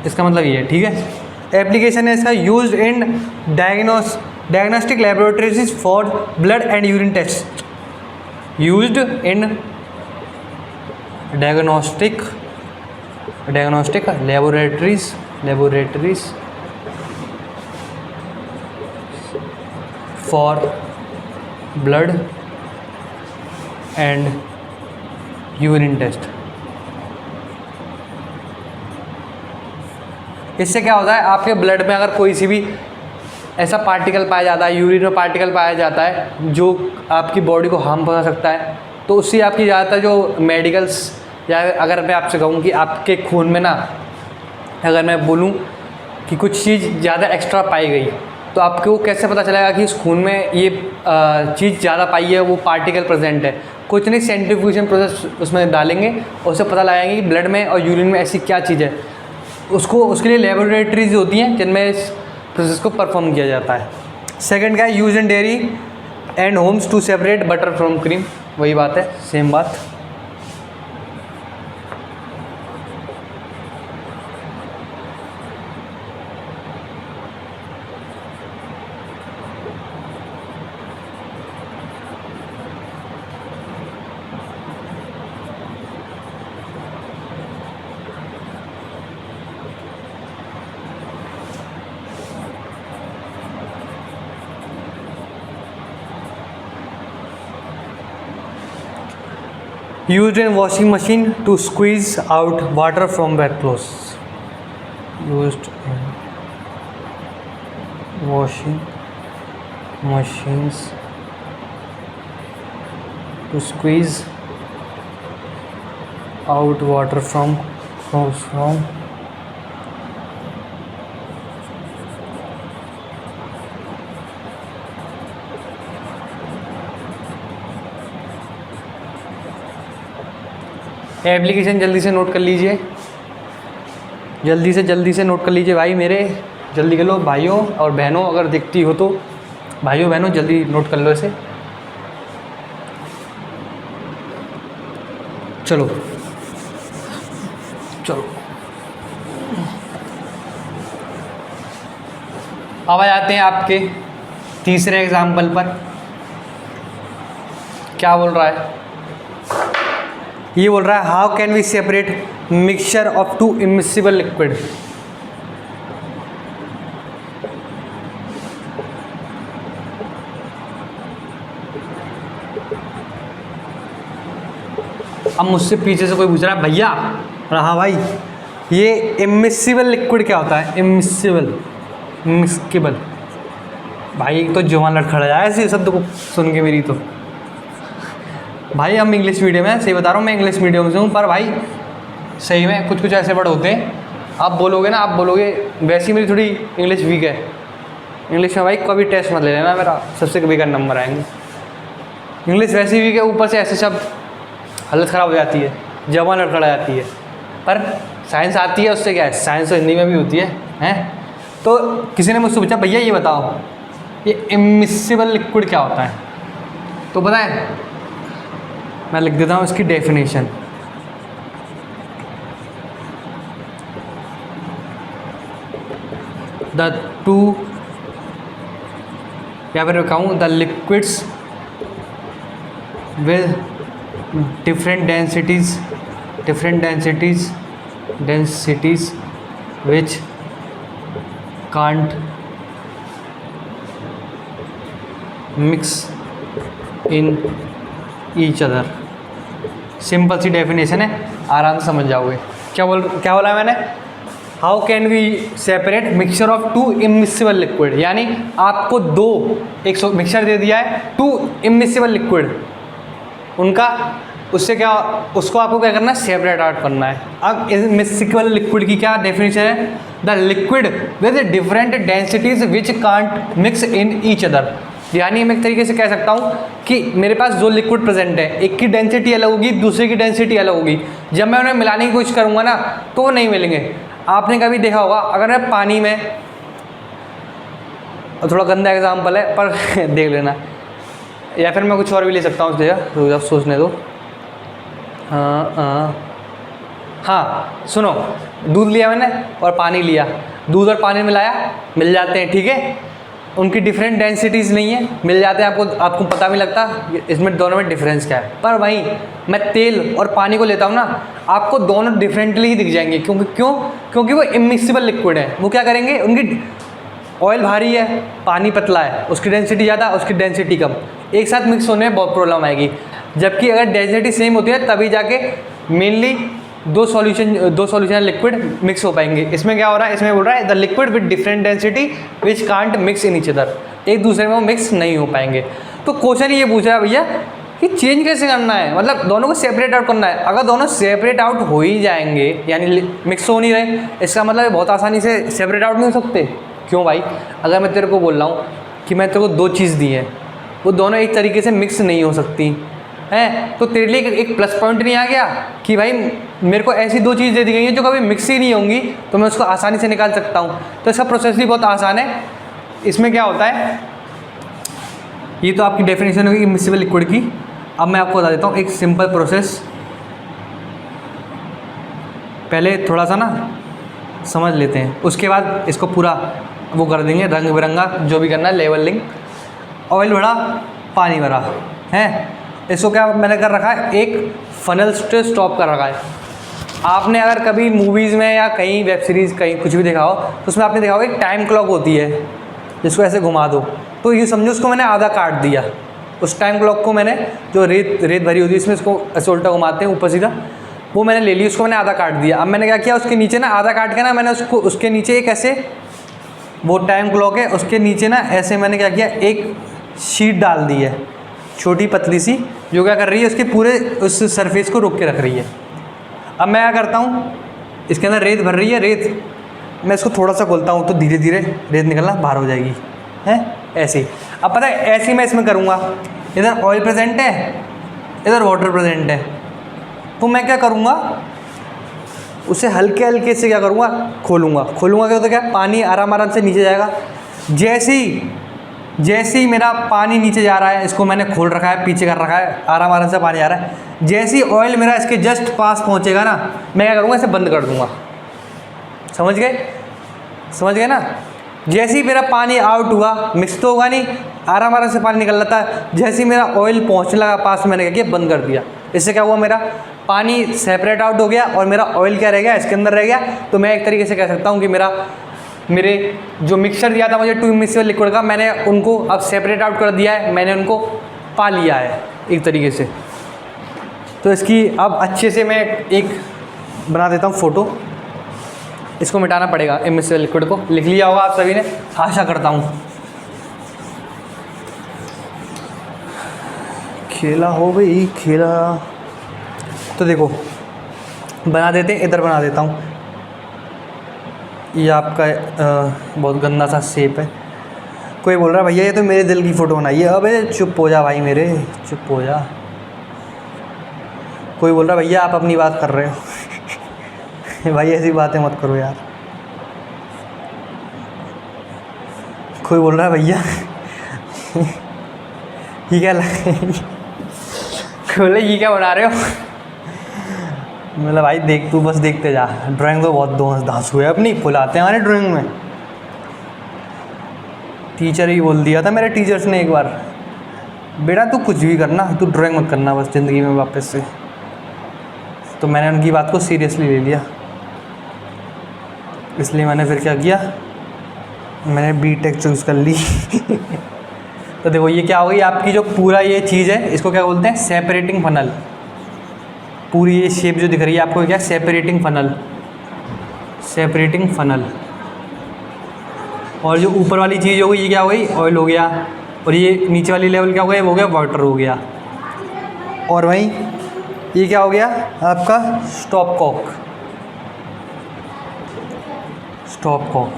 इसका मतलब ये है, ठीक है। एप्लीकेशन है इसका, used in diagnostic laboratories for blood and urine test. Used in diagnostic laboratories for blood and urine test. इससे क्या होता है, आपके ब्लड में अगर कोई सी भी ऐसा पार्टिकल पाया जाता है, यूरिन में पार्टिकल पाया जाता है जो आपकी बॉडी को हार्म पहुंचा सकता है, तो उससे आपकी ज़्यादातर जो मेडिकल्स, या अगर मैं आपसे कहूँ कि आपके खून में ना, अगर मैं बोलूँ कि कुछ चीज़ ज़्यादा एक्स्ट्रा पाई गई, तो आपको कैसे पता चलेगा कि इस खून में ये चीज़ ज़्यादा पाई है, वो पार्टिकल प्रेजेंट है। कुछ नहीं, सेंट्रीफ्यूगेशन प्रोसेस उसमें डालेंगे और उससे पता लगाएंगे कि ब्लड में और यूरिन में ऐसी क्या चीज़ है। उसके लिए लेबोरेटरीज होती हैं जिनमें इस प्रोसेस को परफॉर्म किया जाता है। सेकंड क्या है, use in dairy and homes to separate butter from cream. वही बात है, सेम बात। Used in washing machine to squeeze out water from wet clothes, used in washing machines to squeeze out water from application जल्दी से नोट कर लीजिए, जल्दी से नोट कर लीजिए भाई मेरे, जल्दी कर लो भाइयों और बहनों, अगर दिखती हो तो भाइयों बहनों जल्दी नोट कर लो इसे। चलो चलो अब आ जाते हैं आपके तीसरे एग्जाम्पल पर। क्या बोल रहा है, ये बोल रहा है how can we separate mixture of two immiscible liquid. अब मुझसे पीछे से कोई पूछ रहा है भैया, हाँ भाई ये इमिसिबल लिक्विड क्या होता है, इमिसिबल मिक्सकेबल। भाई एक तो जुबान लड़खड़ा जाए ऐसे शब्द को सुन के मेरी, तो भाई हम इंग्लिश मीडियम है, सही बता रहा हूँ मैं इंग्लिश मीडियम से हूँ, पर भाई सही में कुछ कुछ ऐसे वर्ड होते हैं आप बोलोगे ना, आप बोलोगे वैसे ही मेरी थोड़ी इंग्लिश वीक है। इंग्लिश में भाई कभी टेस्ट मत ले लेना, मेरा सबसे बेकार नंबर आएंगे। इंग्लिश वैसे ही वीक है, ऊपर से ऐसे शब्द हालत ख़राब हो जाती है, जबान लड़खड़ा जाती है। पर साइंस आती है, उससे क्या है, साइंस तो हिंदी में भी होती है हैं। तो किसी ने मुझसे पूछा भैया ये बताओ ये इमिसिबल लिक्विड क्या होता है, तो पता है मैं लिख देता हूँ इसकी डेफिनेशन। द टू, या फिर कहूँ the liquids with different densities which can't mix in each other। Simple सी डेफिनेशन है, आराम से समझ जाओगे। क्या बोला मैंने, how can we separate mixture of two immiscible liquid, यानी आपको दो एक मिक्सचर दे दिया है टू इमिसिबल लिक्विड, उनका उससे क्या, उसको आपको क्या करना है, सेपरेट आउट करना है। अब इमिसिबल लिक्विड की क्या डेफिनेशन है, the liquid with different densities which can't mix in each other. यानी मैं एक तरीके से कह सकता हूँ कि मेरे पास दो लिक्विड प्रेजेंट है, एक की डेंसिटी अलग होगी, दूसरे की डेंसिटी अलग होगी। जब मैं उन्हें मिलाने की कोशिश करूँगा ना तो वो नहीं मिलेंगे। आपने कभी देखा होगा, अगर मैं पानी में, थोड़ा गंदा एग्जाम्पल है पर देख लेना, या फिर मैं कुछ और भी ले सकता हूँ उस जगह, सोचने दो। हाँ सुनो, दूध लिया मैंने और पानी लिया, दूध और पानी मिलाया, मिल जाते हैं, ठीक है, उनकी डिफरेंट डेंसिटीज़ नहीं है, मिल जाते हैं, आपको पता भी लगता इसमें दोनों में डिफरेंस क्या है। पर वहीं मैं तेल और पानी को लेता हूँ ना, आपको दोनों डिफरेंटली ही दिख जाएंगे, क्योंकि वो इमिसिबल लिक्विड है। वो क्या करेंगे, उनकी ऑयल भारी है, पानी पतला है, उसकी डेंसिटी ज़्यादा, उसकी डेंसिटी कम, एक साथ मिक्स होने में बहुत प्रॉब्लम आएगी। जबकि अगर डेंसिटी सेम होती है तभी जाके मेनली दो सॉल्यूशन लिक्विड मिक्स हो पाएंगे। इसमें क्या हो रहा है, इसमें बोल रहा है the liquid with different density which can't mix in each other, एक दूसरे में वो मिक्स नहीं हो पाएंगे। तो क्वेश्चन ये पूछ रहा है भैया कि चेंज कैसे करना है, मतलब दोनों को सेपरेट आउट करना है। अगर दोनों सेपरेट आउट हो ही जाएंगे, यानी मिक्स हो नहीं रहे, इसका मतलब बहुत आसानी से सेपरेट आउट नहीं हो सकते। क्यों भाई, अगर मैं तेरे को बोल रहा हूँ कि मैं तेरे को दो चीज़ दी है, वो दोनों एक तरीके से मिक्स नहीं हो सकती हैं, तो तेरे लिए एक प्लस पॉइंट नहीं आ गया कि भाई मेरे को ऐसी दो चीज़ दे दी गई हैं जो कभी मिक्स ही नहीं होंगी, तो मैं उसको आसानी से निकाल सकता हूँ। तो इसका प्रोसेस भी बहुत आसान है। इसमें क्या होता है, ये तो आपकी डेफिनेशन होगी इमिसिबल लिक्विड की। अब मैं आपको बता देता हूँ एक सिंपल प्रोसेस, पहले थोड़ा सा ना समझ लेते हैं, उसके बाद इसको पूरा वो कर देंगे रंग बिरंगा, जो भी करना है, लेवलिंग। ऑयल भरा, पानी भरा है, इसको क्या मैंने कर रखा है, एक फनल से स्टॉप कर रखा है। आपने अगर कभी मूवीज़ में या कहीं वेब सीरीज़ कहीं कुछ भी देखा हो तो उसमें आपने देखा होगा एक टाइम क्लॉक होती है जिसको ऐसे घुमा दो, तो ये समझो उसको मैंने आधा काट दिया, उस टाइम क्लॉक को मैंने, जो रेत भरी होती है इसमें, इसको ऐसे उल्टा घुमाते हैं ऊपर सीधा, वो मैंने ले ली, उसको मैंने आधा काट दिया। अब मैंने क्या किया, उसके नीचे ना आधा काट के ना मैंने उसको, उसके नीचे एक ऐसे, वो टाइम क्लॉक है उसके नीचे ना ऐसे मैंने क्या किया, एक शीट डाल दी है छोटी पतली सी, जो क्या कर रही है उसके पूरे उस सरफेस को रोक के रख रही है। अब मैं क्या करता हूँ, इसके अंदर रेत भर रही है, रेत मैं इसको थोड़ा सा खोलता हूँ तो धीरे धीरे रेत निकलना बाहर हो जाएगी, है ऐसे ही। अब पता है ऐसे ही मैं इसमें करूँगा, इधर ऑयल प्रेजेंट है, इधर वाटर प्रेजेंट है, तो मैं क्या करूँगा, उसे हल्के हल्के से क्या करूँगा, खोलूँगा क्या, तो क्या पानी आराम से नीचे जाएगा। जैसे ही मेरा पानी नीचे जा रहा है, इसको मैंने खोल रखा है, पीछे कर रखा है, आराम से पानी आ रहा है, जैसे ही ऑयल मेरा इसके जस्ट पास पहुँचेगा ना, मैं क्या करूँगा, इसे बंद कर दूँगा। समझ गए ना। जैसे ही मेरा पानी आउट हुआ, मिक्स तो होगा नहीं, आराम से पानी निकल रहा था, जैसे ही मेरा ऑयल पहुँचने लगा पास, मैंने क्या किया, बंद कर दिया। इससे क्या हुआ, मेरा पानी सेपरेट आउट हो गया और मेरा ऑयल क्या रह गया, इसके अंदर रह गया। तो मैं एक तरीके से कह सकता हूँ कि मेरे जो मिक्सचर दिया था मुझे 2 इमिसिबल लिक्विड का, मैंने उनको अब सेपरेट आउट कर दिया है, मैंने उनको पा लिया है एक तरीके से। तो इसकी अब अच्छे से मैं एक बना देता हूँ फ़ोटो। इसको मिटाना पड़ेगा, इमिसिबल लिक्विड को। लिख लिया होगा आप सभी ने, आशा करता हूँ। खेला हो गई खेला। तो देखो बना देते हैं, इधर बना देता हूँ। ये आपका बहुत गंदा सा शेप है। कोई बोल रहा है भैया ये तो मेरे दिल की फ़ोटो बनाई है। अबे चुप हो जा भाई मेरे, चुप हो जा। कोई बोल रहा है भैया आप अपनी बात कर रहे हो भाई ऐसी बातें मत करो यार। कोई बोल रहा है भैया ये क्या बोले ये क्या बना रहे हो मतलब भाई देख, तू बस देखते जा। ड्राइंग तो बहुत धांसू है अपनी, फुलाते हैं हमारे ड्राइंग में। टीचर ही बोल दिया था मेरे टीचर्स ने एक बार, बेटा तू कुछ भी करना, तू ड्राइंग मत करना बस ज़िंदगी में वापस से। तो मैंने उनकी बात को सीरियसली ले लिया, इसलिए मैंने फिर क्या किया, मैंने बीटेक चूज़ कर ली तो देखो ये क्या हो गई आपकी जो पूरा ये चीज़ है, इसको क्या बोलते हैं, सेपरेटिंग फनल। पूरी ये शेप जो दिख रही है आपको क्या, सेपरेटिंग फनल। और जो ऊपर वाली चीज़ हो गई ये क्या हो गई, ऑयल हो गया। और ये नीचे वाली लेवल क्या हो गया, वो हो गया वाटर हो गया। और वहीं ये क्या हो गया आपका, स्टॉप कॉक।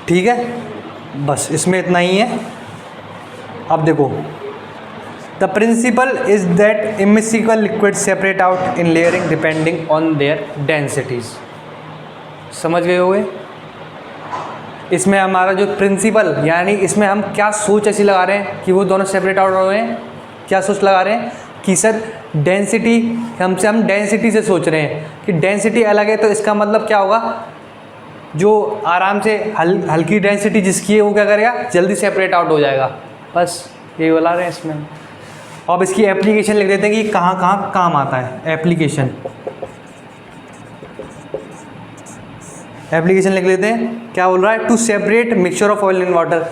ठीक है, बस इसमें इतना ही है। अब देखो, the principle is that immiscible liquid separate out in layering depending on their densities. समझ गए होगे। इसमें हमारा जो प्रिंसिपल, यानी इसमें हम क्या सोच ऐसी लगा रहे हैं कि वो दोनों सेपरेट आउट हो रहे हैं। क्या सोच लगा रहे हैं कि सर डेंसिटी, हम डेंसिटी से सोच रहे हैं कि डेंसिटी अलग है, तो इसका मतलब क्या होगा, जो आराम से हल्की डेंसिटी जिसकी है वो क्या करेगा, जल्दी सेपरेट आउट हो जाएगा। बस यही बोला रहे हैं इसमें। अब इसकी एप्लीकेशन लिख देते हैं कि कहाँ कहाँ काम आता है। एप्लीकेशन लिख लेते हैं। क्या बोल रहा है, to separate mixture of oil in water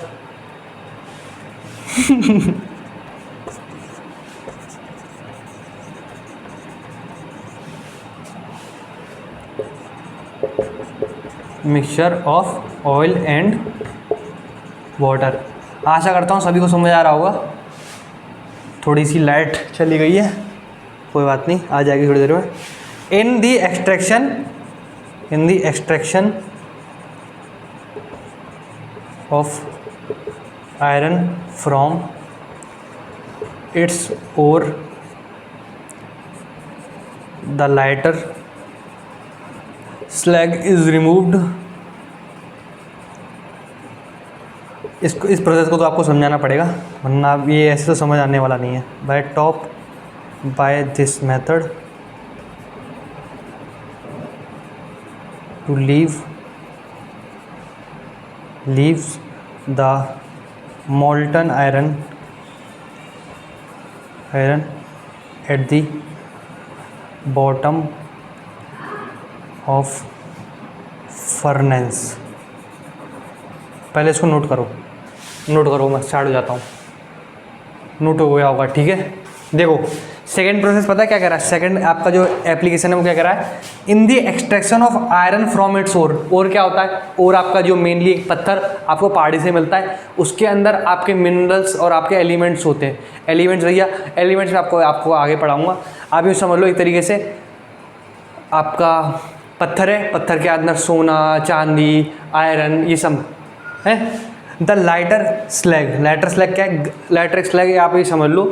mixture of oil and water. आशा करता हूँ सभी को समझ आ रहा होगा। थोड़ी सी लाइट चली गई है, कोई बात नहीं, आ जाएगी थोड़ी देर में। In the extraction of iron from its ore the lighter slag is removed. इस प्रोसेस को तो आपको समझाना पड़ेगा, वरना ये ऐसे तो समझ आने वाला नहीं है। By this method to leaves the molten iron at the bottom of furnace। पहले इसको नोट करो, मैं स्टार्ट हो जाता हूँ। नोट हो गया होगा, ठीक है। देखो सेकंड प्रोसेस पता है क्या कह रहा है, सेकंड आपका जो एप्लीकेशन है वो क्या कह रहा है, in the extraction of iron from its ore. और क्या होता है, और आपका जो मेनली एक पत्थर आपको पहाड़ी से मिलता है, उसके अंदर आपके मिनरल्स और आपके एलिमेंट्स होते हैं। एलिमेंट्स भैया, एलिमेंट्स में आपको आगे पढ़ाऊँगा। आप यूँ समझ लो एक तरीके से आपका पत्थर है, पत्थर के अंदर सोना, चांदी, आयरन, ये सब है। The lighter slag, lighter slag क्या है, लाइटर स्लैग आप ये समझ लो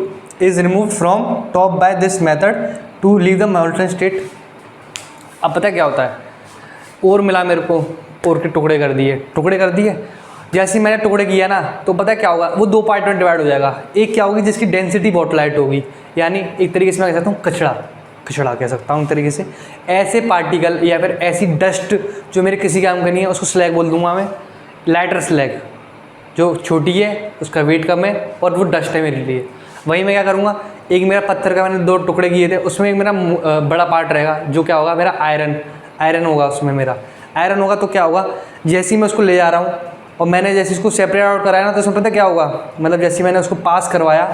is remove from top by this method to leave the molten state. अब पता है क्या होता है, और मिला मेरे को, और के टुकड़े कर दिए। जैसे ही मैंने टुकड़े किया ना, तो पता है क्या होगा, वो 2 पार्ट में डिवाइड हो जाएगा। एक क्या होगी जिसकी डेंसिटी बहुत लाइट होगी, यानी एक तरीके से मैं कह सकता हूँ कचड़ा कह सकता हूँ एक तरीके से। ऐसे पार्टिकल या फिर ऐसी डस्ट जो मेरे किसी काम का नहीं है, उसको स्लैग बोल दूंगा मैं, लाइटर स्लैग। जो छोटी है उसका वेट कम है और वो डस्ट है मेरे लिए। वही मैं क्या करूँगा, एक मेरा पत्थर का मैंने 2 टुकड़े किए थे, उसमें एक मेरा बड़ा पार्ट रहेगा जो क्या होगा, मेरा आयरन होगा। उसमें मेरा आयरन होगा तो क्या होगा, जैसे ही मैं उसको ले जा रहा हूँ और मैंने जैसे इसको सेपरेट आउट कराया ना, तो उसमें पता क्या होगा, मतलब जैसे मैंने उसको पास करवाया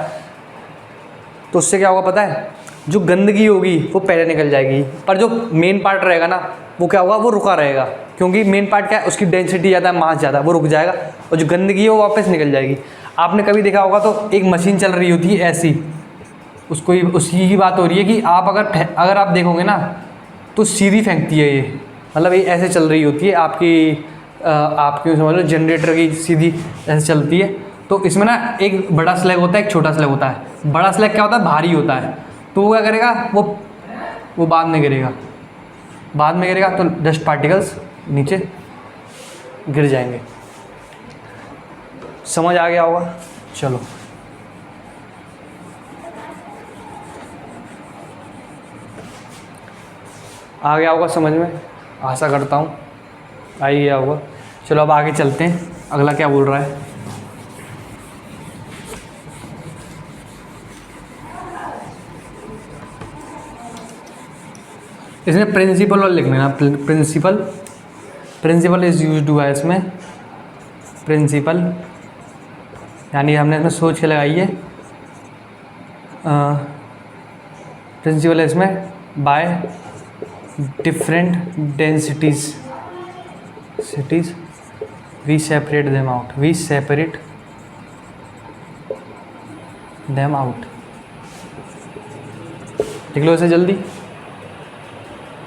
तो उससे क्या होगा पता है, जो गंदगी होगी वो पहले निकल जाएगी, पर जो मेन पार्ट रहेगा ना वो क्या होगा, वो रुका रहेगा। क्योंकि मेन पार्ट क्या है, उसकी डेंसिटी ज़्यादा है, मास ज़्यादा, वो रुक जाएगा और जो गंदगी है वो वापस निकल जाएगी। आपने कभी देखा होगा तो एक मशीन चल रही होती है ऐसी, उसको उसी की बात हो रही है कि आप अगर आप देखोगे ना तो सीधी फेंकती है ये, मतलब ये ऐसे चल रही होती है आपकी समझ लो जनरेटर की सीधी ऐसे चलती है। तो इसमें ना एक बड़ा स्लैग होता है, एक छोटा स्लैग होता है। बड़ा स्लैग क्या होता है, भारी होता है, तो वो क्या करेगा, वो बाद में गिरेगा तो डस्ट पार्टिकल्स नीचे गिर जाएंगे। समझ आ गया होगा, चलो आ गया होगा समझ में, आशा करता हूँ आ ही गया होगा। चलो अब आगे चलते हैं, अगला क्या बोल रहा है। इसमें प्रिंसिपल और लिख लेना, प्रिंसिपल इज़ यूज्ड हुआ है इसमें। प्रिंसिपल यानी हमने इसमें सोच के लगाई है। प्रिंसिपल है इसमें by different densities we separate them out. लिख लो इसे जल्दी,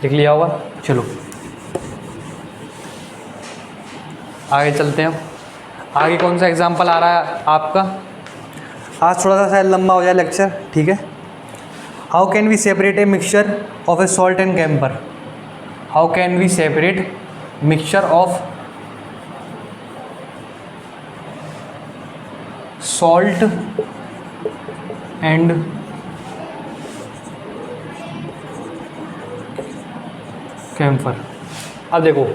लिख लिया होगा। चलो आगे चलते हैं। आगे कौन सा एग्जाम्पल आ रहा है आपका, आज थोड़ा सा शायद लंबा हो जाए लेक्चर, ठीक है। How can we separate a mixture of a salt and camphor. How can we separate mixture of salt and camphor. अब देखो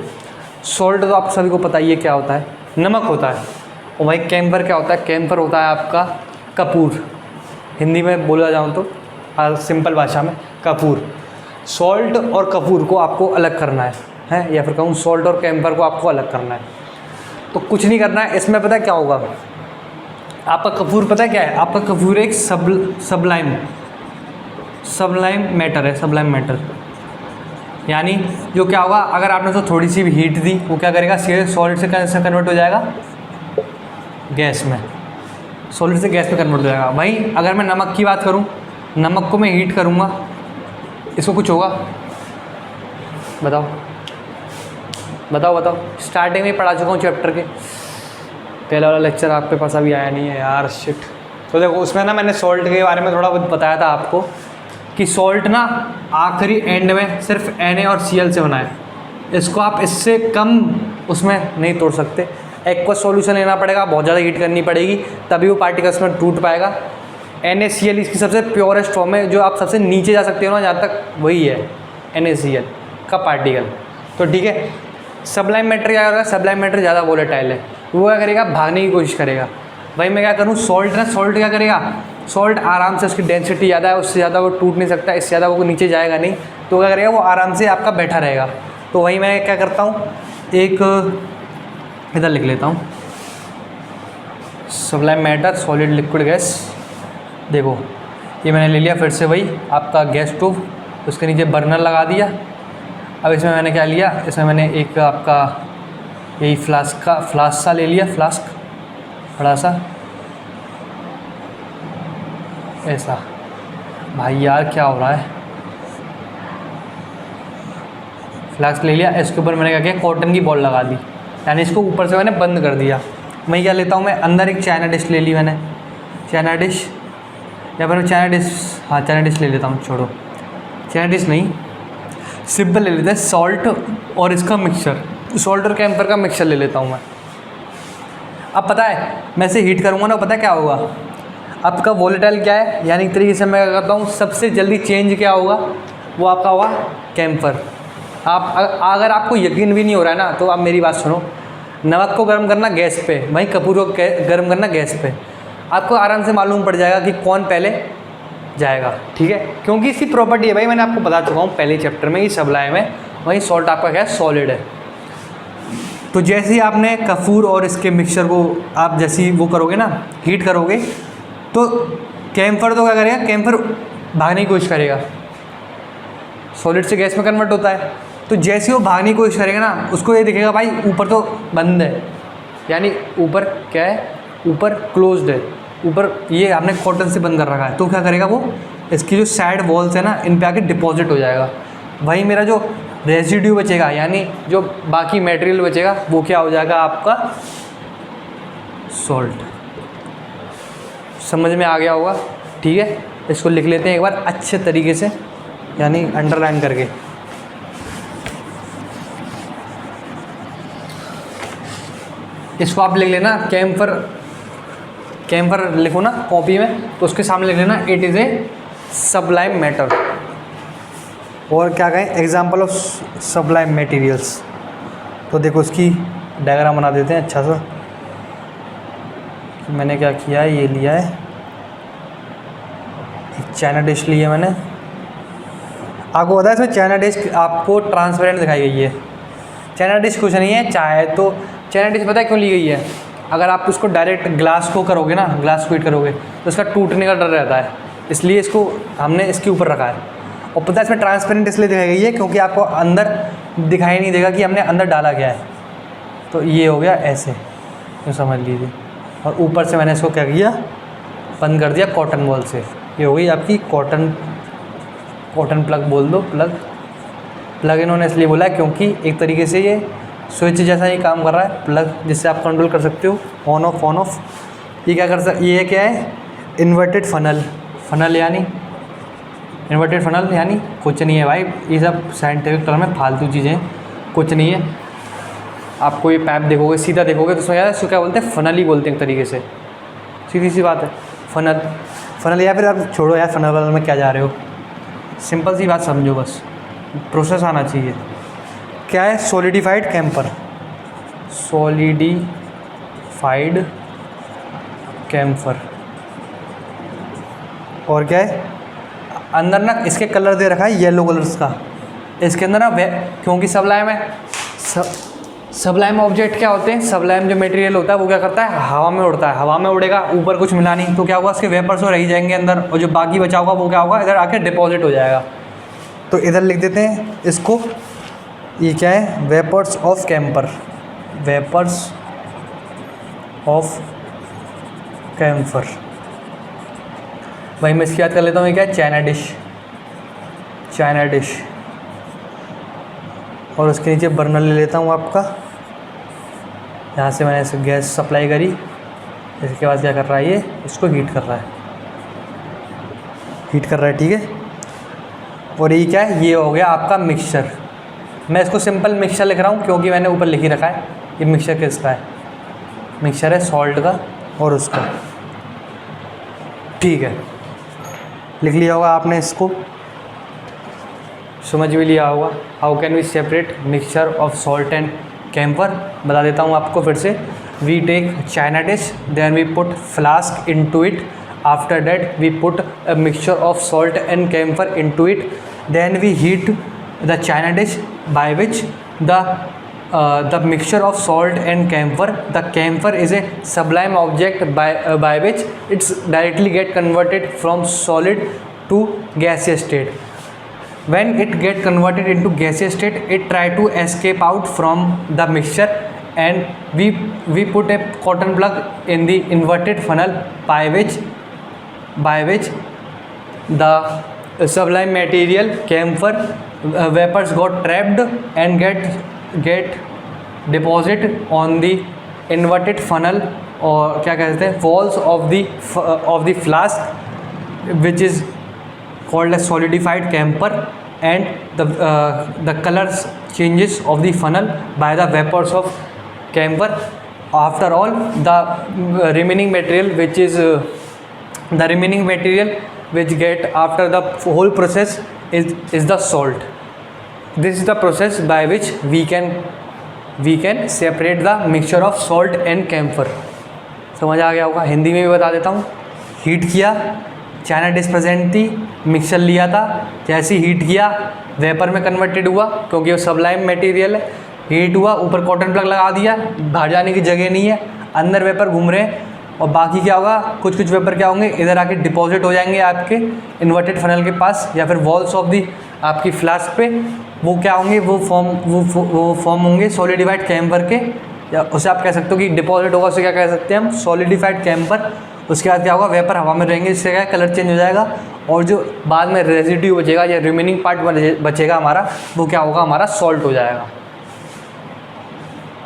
सॉल्ट तो आप सभी को पता ही है क्या होता है, नमक होता है। और भाई कैम्फर क्या होता है, कैम्फर होता है आपका कपूर। हिंदी में बोला जाऊँ तो सिंपल भाषा में कपूर। सॉल्ट और कपूर को आपको अलग करना है या फिर कहूँ सॉल्ट और कैम्फर को आपको अलग करना है। तो कुछ नहीं करना है इसमें, पता है क्या होगा, आपका कपूर पता है क्या है, आपका कपूर एक सबलाइम मैटर है। सबलाइम मैटर यानी जो क्या होगा, अगर आपने तो थोड़ी सी भी हीट दी, वो क्या करेगा, सीधे सॉलिड से कन्वर्ट हो जाएगा गैस में, सॉलिड से गैस में कन्वर्ट हो जाएगा। भाई अगर मैं नमक की बात करूँ, नमक को मैं हीट करूँगा, इसको कुछ होगा, बताओ। स्टार्टिंग में पढ़ा चुका हूँ चैप्टर के, पहला वाला लेक्चर आपके पास अभी आया नहीं है यार, शिट। तो देखो उसमें ना मैंने सॉल्ट के बारे में थोड़ा बहुत बताया था आपको कि सॉल्ट ना आखिरी एंड में सिर्फ Na और Cl से बना है। इसको आप इससे कम उसमें नहीं तोड़ सकते। एक्वस सॉल्यूशन लेना पड़ेगा, बहुत ज़्यादा हीट करनी पड़ेगी, तभी वो पार्टिकल्स में टूट पाएगा। NaCl इसकी सबसे प्योरेस्ट फॉर्म है, जो आप सबसे नीचे जा सकते हो ना, जहाँ तक वही है NaCl का पार्टिकल। तो ठीक है, सबलाइम मैटर क्या करेगा, सबलाइम मैटर ज़्यादा वोलेटाइल है, वो क्या करेगा, भागने की कोशिश करेगा। भाई मैं क्या करूँ, सॉल्ट ना, सॉल्ट क्या करेगा, सॉल्ट आराम से, उसकी डेंसिटी ज़्यादा है, उससे ज़्यादा वो टूट नहीं सकता, इससे ज़्यादा वो नीचे जाएगा नहीं, तो क्या करेगा, वो आराम से आपका बैठा रहेगा। तो वही मैं क्या करता हूँ, एक इधर लिख लेता हूँ, Sublime matter solid liquid gas देखो ये मैंने ले लिया फिर से वही आपका गैस स्टोव, उसके नीचे बर्नर लगा दिया। अब इसमें मैंने क्या लिया, इसमें मैंने एक आपका यही फ्लास्क सा ले लिया, फ्लास्क बड़ा सा ऐसा। भाई यार क्या हो रहा है, फ्लास्क ले लिया, इसके ऊपर मैंने क्या किया, कॉटन की बॉल लगा दी, यानी इसको ऊपर से मैंने बंद कर दिया। मैं क्या लेता हूँ, मैं अंदर एक चाइना डिश ले ली मैंने, चाइना डिश, या फिर चाइना डिश, हाँ चाइना डिश ले लेता हूँ, छोड़ो चाइना डिश नहीं, सिंपल ले लेते हैं सॉल्ट और इसका मिक्सचर, सॉल्ट और कैम्फर का मिक्सचर ले लेता हूँ मैं। अब पता है मैं इसे हीट करूँगा ना, पता है क्या होगा, आपका वोलेटाइल क्या है, यानी एक तरीके से मैं क्या करता हूँ, सबसे जल्दी चेंज क्या होगा, वो आपका होगा कैम्फर। आप अगर आपको यकीन भी नहीं हो रहा है ना, तो आप मेरी बात सुनो, नमक को गर्म करना गैस पे, वहीं कपूर को गर्म करना गैस पे, आपको आराम से मालूम पड़ जाएगा कि कौन पहले जाएगा, ठीक है, क्योंकि इसकी प्रॉपर्टी है भाई, मैंने आपको बता चुका हूँ पहले चैप्टर में, ये सबलाइम है, वहीं सॉल्ट आपका क्या है, सॉलिड है। तो जैसे ही आपने कपूर और इसके मिक्सचर को आप जैसे ही वो करोगे ना, हीट करोगे, तो कैम्फर तो क्या करेगा, कैम्फर भागने की कोशिश करेगा, सॉलिड से गैस में कन्वर्ट होता है, तो जैसे वो भागने की कोशिश करेगा ना, उसको ये दिखेगा भाई ऊपर तो बंद है, यानी ऊपर क्या है, ऊपर क्लोज्ड है, ऊपर ये आपने कॉटन से बंद कर रखा है, तो क्या करेगा वो, इसकी जो साइड वॉल्स है ना, इन पे आके डिपॉजिट हो जाएगा। वहीं मेरा जो रेजिड्यू बचेगा, यानी जो बाकी मटेरियल बचेगा, वो क्या हो जाएगा आपका सॉल्ट। समझ में आ गया होगा, ठीक है। इसको लिख लेते हैं एक बार अच्छे तरीके से, यानी अंडरलाइन करके। इसको आप लिख लेना कैम्फर, कैम्फर लिखो ना कॉपी में, तो उसके सामने लिख लेना it is a Sublime matter, और क्या कहें, एग्जाम्पल ऑफ सबलाइम मटेरियल्स। तो देखो इसकी डायग्राम बना देते हैं अच्छा सा। मैंने क्या किया है, ये लिया है एक चाइना डिश ली है मैंने, आपको पता है इसमें चाइना डिश आपको ट्रांसपेरेंट दिखाई गई है, चाइना डिश कुछ नहीं है चाय। तो चाइना डिश पता है क्यों ली गई है, अगर आप उसको डायरेक्ट ग्लास को करोगे ना, ग्लास को हीट करोगे, तो उसका टूटने का डर रहता है, इसलिए इसको हमने इसके ऊपर रखा है। और पता है इसमें ट्रांसपेरेंट इसलिए दिखाई गई है क्योंकि आपको अंदर दिखाई नहीं देगा कि हमने अंदर डाला क्या है। तो ये हो गया ऐसे, तो समझ लीजिए, और ऊपर से मैंने इसको क्या किया, बंद कर दिया कॉटन बॉल से। ये हो गई आपकी कॉटन प्लग बोल दो, प्लग इन्होंने इसलिए बोला है क्योंकि एक तरीके से ये स्विच जैसा ही काम कर रहा है, प्लग जिससे आप कंट्रोल कर सकते हो ऑन ऑफ। ये क्या कर सकते, ये क्या है, इन्वर्टेड फनल यानी इन्वर्टेड फनल यानी कुछ नहीं है भाई, ये सब साइंटिफिक टर्म में फालतू चीज़ें, कुछ नहीं है। आपको ये पैप देखोगे, सीधा देखोगे तो उसमें यार इसको क्या बोलते हैं, फनल ही बोलते हैं एक तरीके से, सीधी सी बात है, फनल। या फिर आप छोड़ो यार फनल में क्या जा रहे हो, सिंपल सी बात समझो, बस प्रोसेस आना चाहिए। क्या है, सॉलिडिफाइड कैम्फर, सॉलिडिफाइड कैम्फर। और क्या है, अंदर ना इसके कलर दे रखा है येलो कलर्स का, इसके अंदर ना क्योंकि सबलाइम है, सबलाइम ऑब्जेक्ट क्या होते हैं, सबलाइम जो मटेरियल होता है वो क्या करता है, हवा में उड़ता है, हवा में उड़ेगा, ऊपर कुछ मिला नहीं, तो क्या होगा, उसके वेपर्स तो रह ही जाएंगे अंदर, और जो बाकी बचा होगा वो क्या होगा, इधर आके डिपॉजिट हो जाएगा। तो इधर लिख देते हैं इसको, ये क्या है, vapours of camphor, vapours of camphor. भाई मैं इसकी याद कर लेता हूँ, ये क्या है, चाइना डिश, और उसके नीचे बर्नर ले लेता हूँ आपका, यहाँ से मैंने इसे गैस सप्लाई करी, इसके बाद क्या कर रहा है, ये इसको हीट कर रहा है, ठीक है। और ये क्या है, ये हो गया आपका मिक्सचर। मैं इसको सिंपल मिक्सचर लिख रहा हूँ क्योंकि मैंने ऊपर लिख ही रखा है, ये मिक्सचर किसका है, मिक्सचर है सॉल्ट का और उसका, ठीक है। लिख लिया होगा आपने, इसको समझ भी लिया होगा। How can we separate mixture of salt and camphor, बता देता हूँ आपको फिर से। We take china dish, then we put flask into it, after that we put a mixture of salt and camphor into it, then we heat the china dish by which the the mixture of salt and camphor. The camphor is a sublime object by which it's directly get converted from solid to gaseous state. When it get converted into gaseous state, it try to escape out from the mixture, and we put a cotton plug in the inverted funnel by which the sublime material camphor vapors got trapped and get deposit on the inverted funnel, और क्या कहते हैं walls of the flask, which is called as solidified camphor, and the colors changes of the funnel by the vapors of camphor. After all, the remaining material which get after the whole process is the salt. This is the process by which we can separate the mixture of salt and camphor. समझ आ गया होगा। हिंदी में भी बता देता हूँ। हीट किया, चाइना डिश प्रेजेंट थी, मिक्सचर लिया था, जैसे हीट किया वेपर में कन्वर्टेड हुआ, क्योंकि वो सबलाइम मटेरियल है। हीट हुआ, ऊपर कॉटन प्लग लगा दिया, बाहर जाने की जगह नहीं है, अंदर वेपर घूम रहे हैं, और बाकी क्या होगा, कुछ वेपर क्या होंगे इधर आके डिपॉजिट हो जाएंगे आपके इन्वर्टेड फनल के पास या फिर वॉल्स ऑफ दी आपकी फ्लास्क पे। वो क्या होंगे, वो फॉर्म होंगे सॉलिडिफाइड कैम्फर के, या उसे आप कह सकते हो कि डिपॉजिट होगा, उसे क्या कह सकते हैं हम, सॉलिडिफाइड कैम्फर। उसके बाद क्या होगा, वेपर हवा में रहेंगे, इससे क्या कलर चेंज हो जाएगा, और जो बाद में रेजिड्यू बचेगा या रिमेनिंग पार्ट बचेगा हमारा, वो क्या होगा, हमारा सॉल्ट हो जाएगा।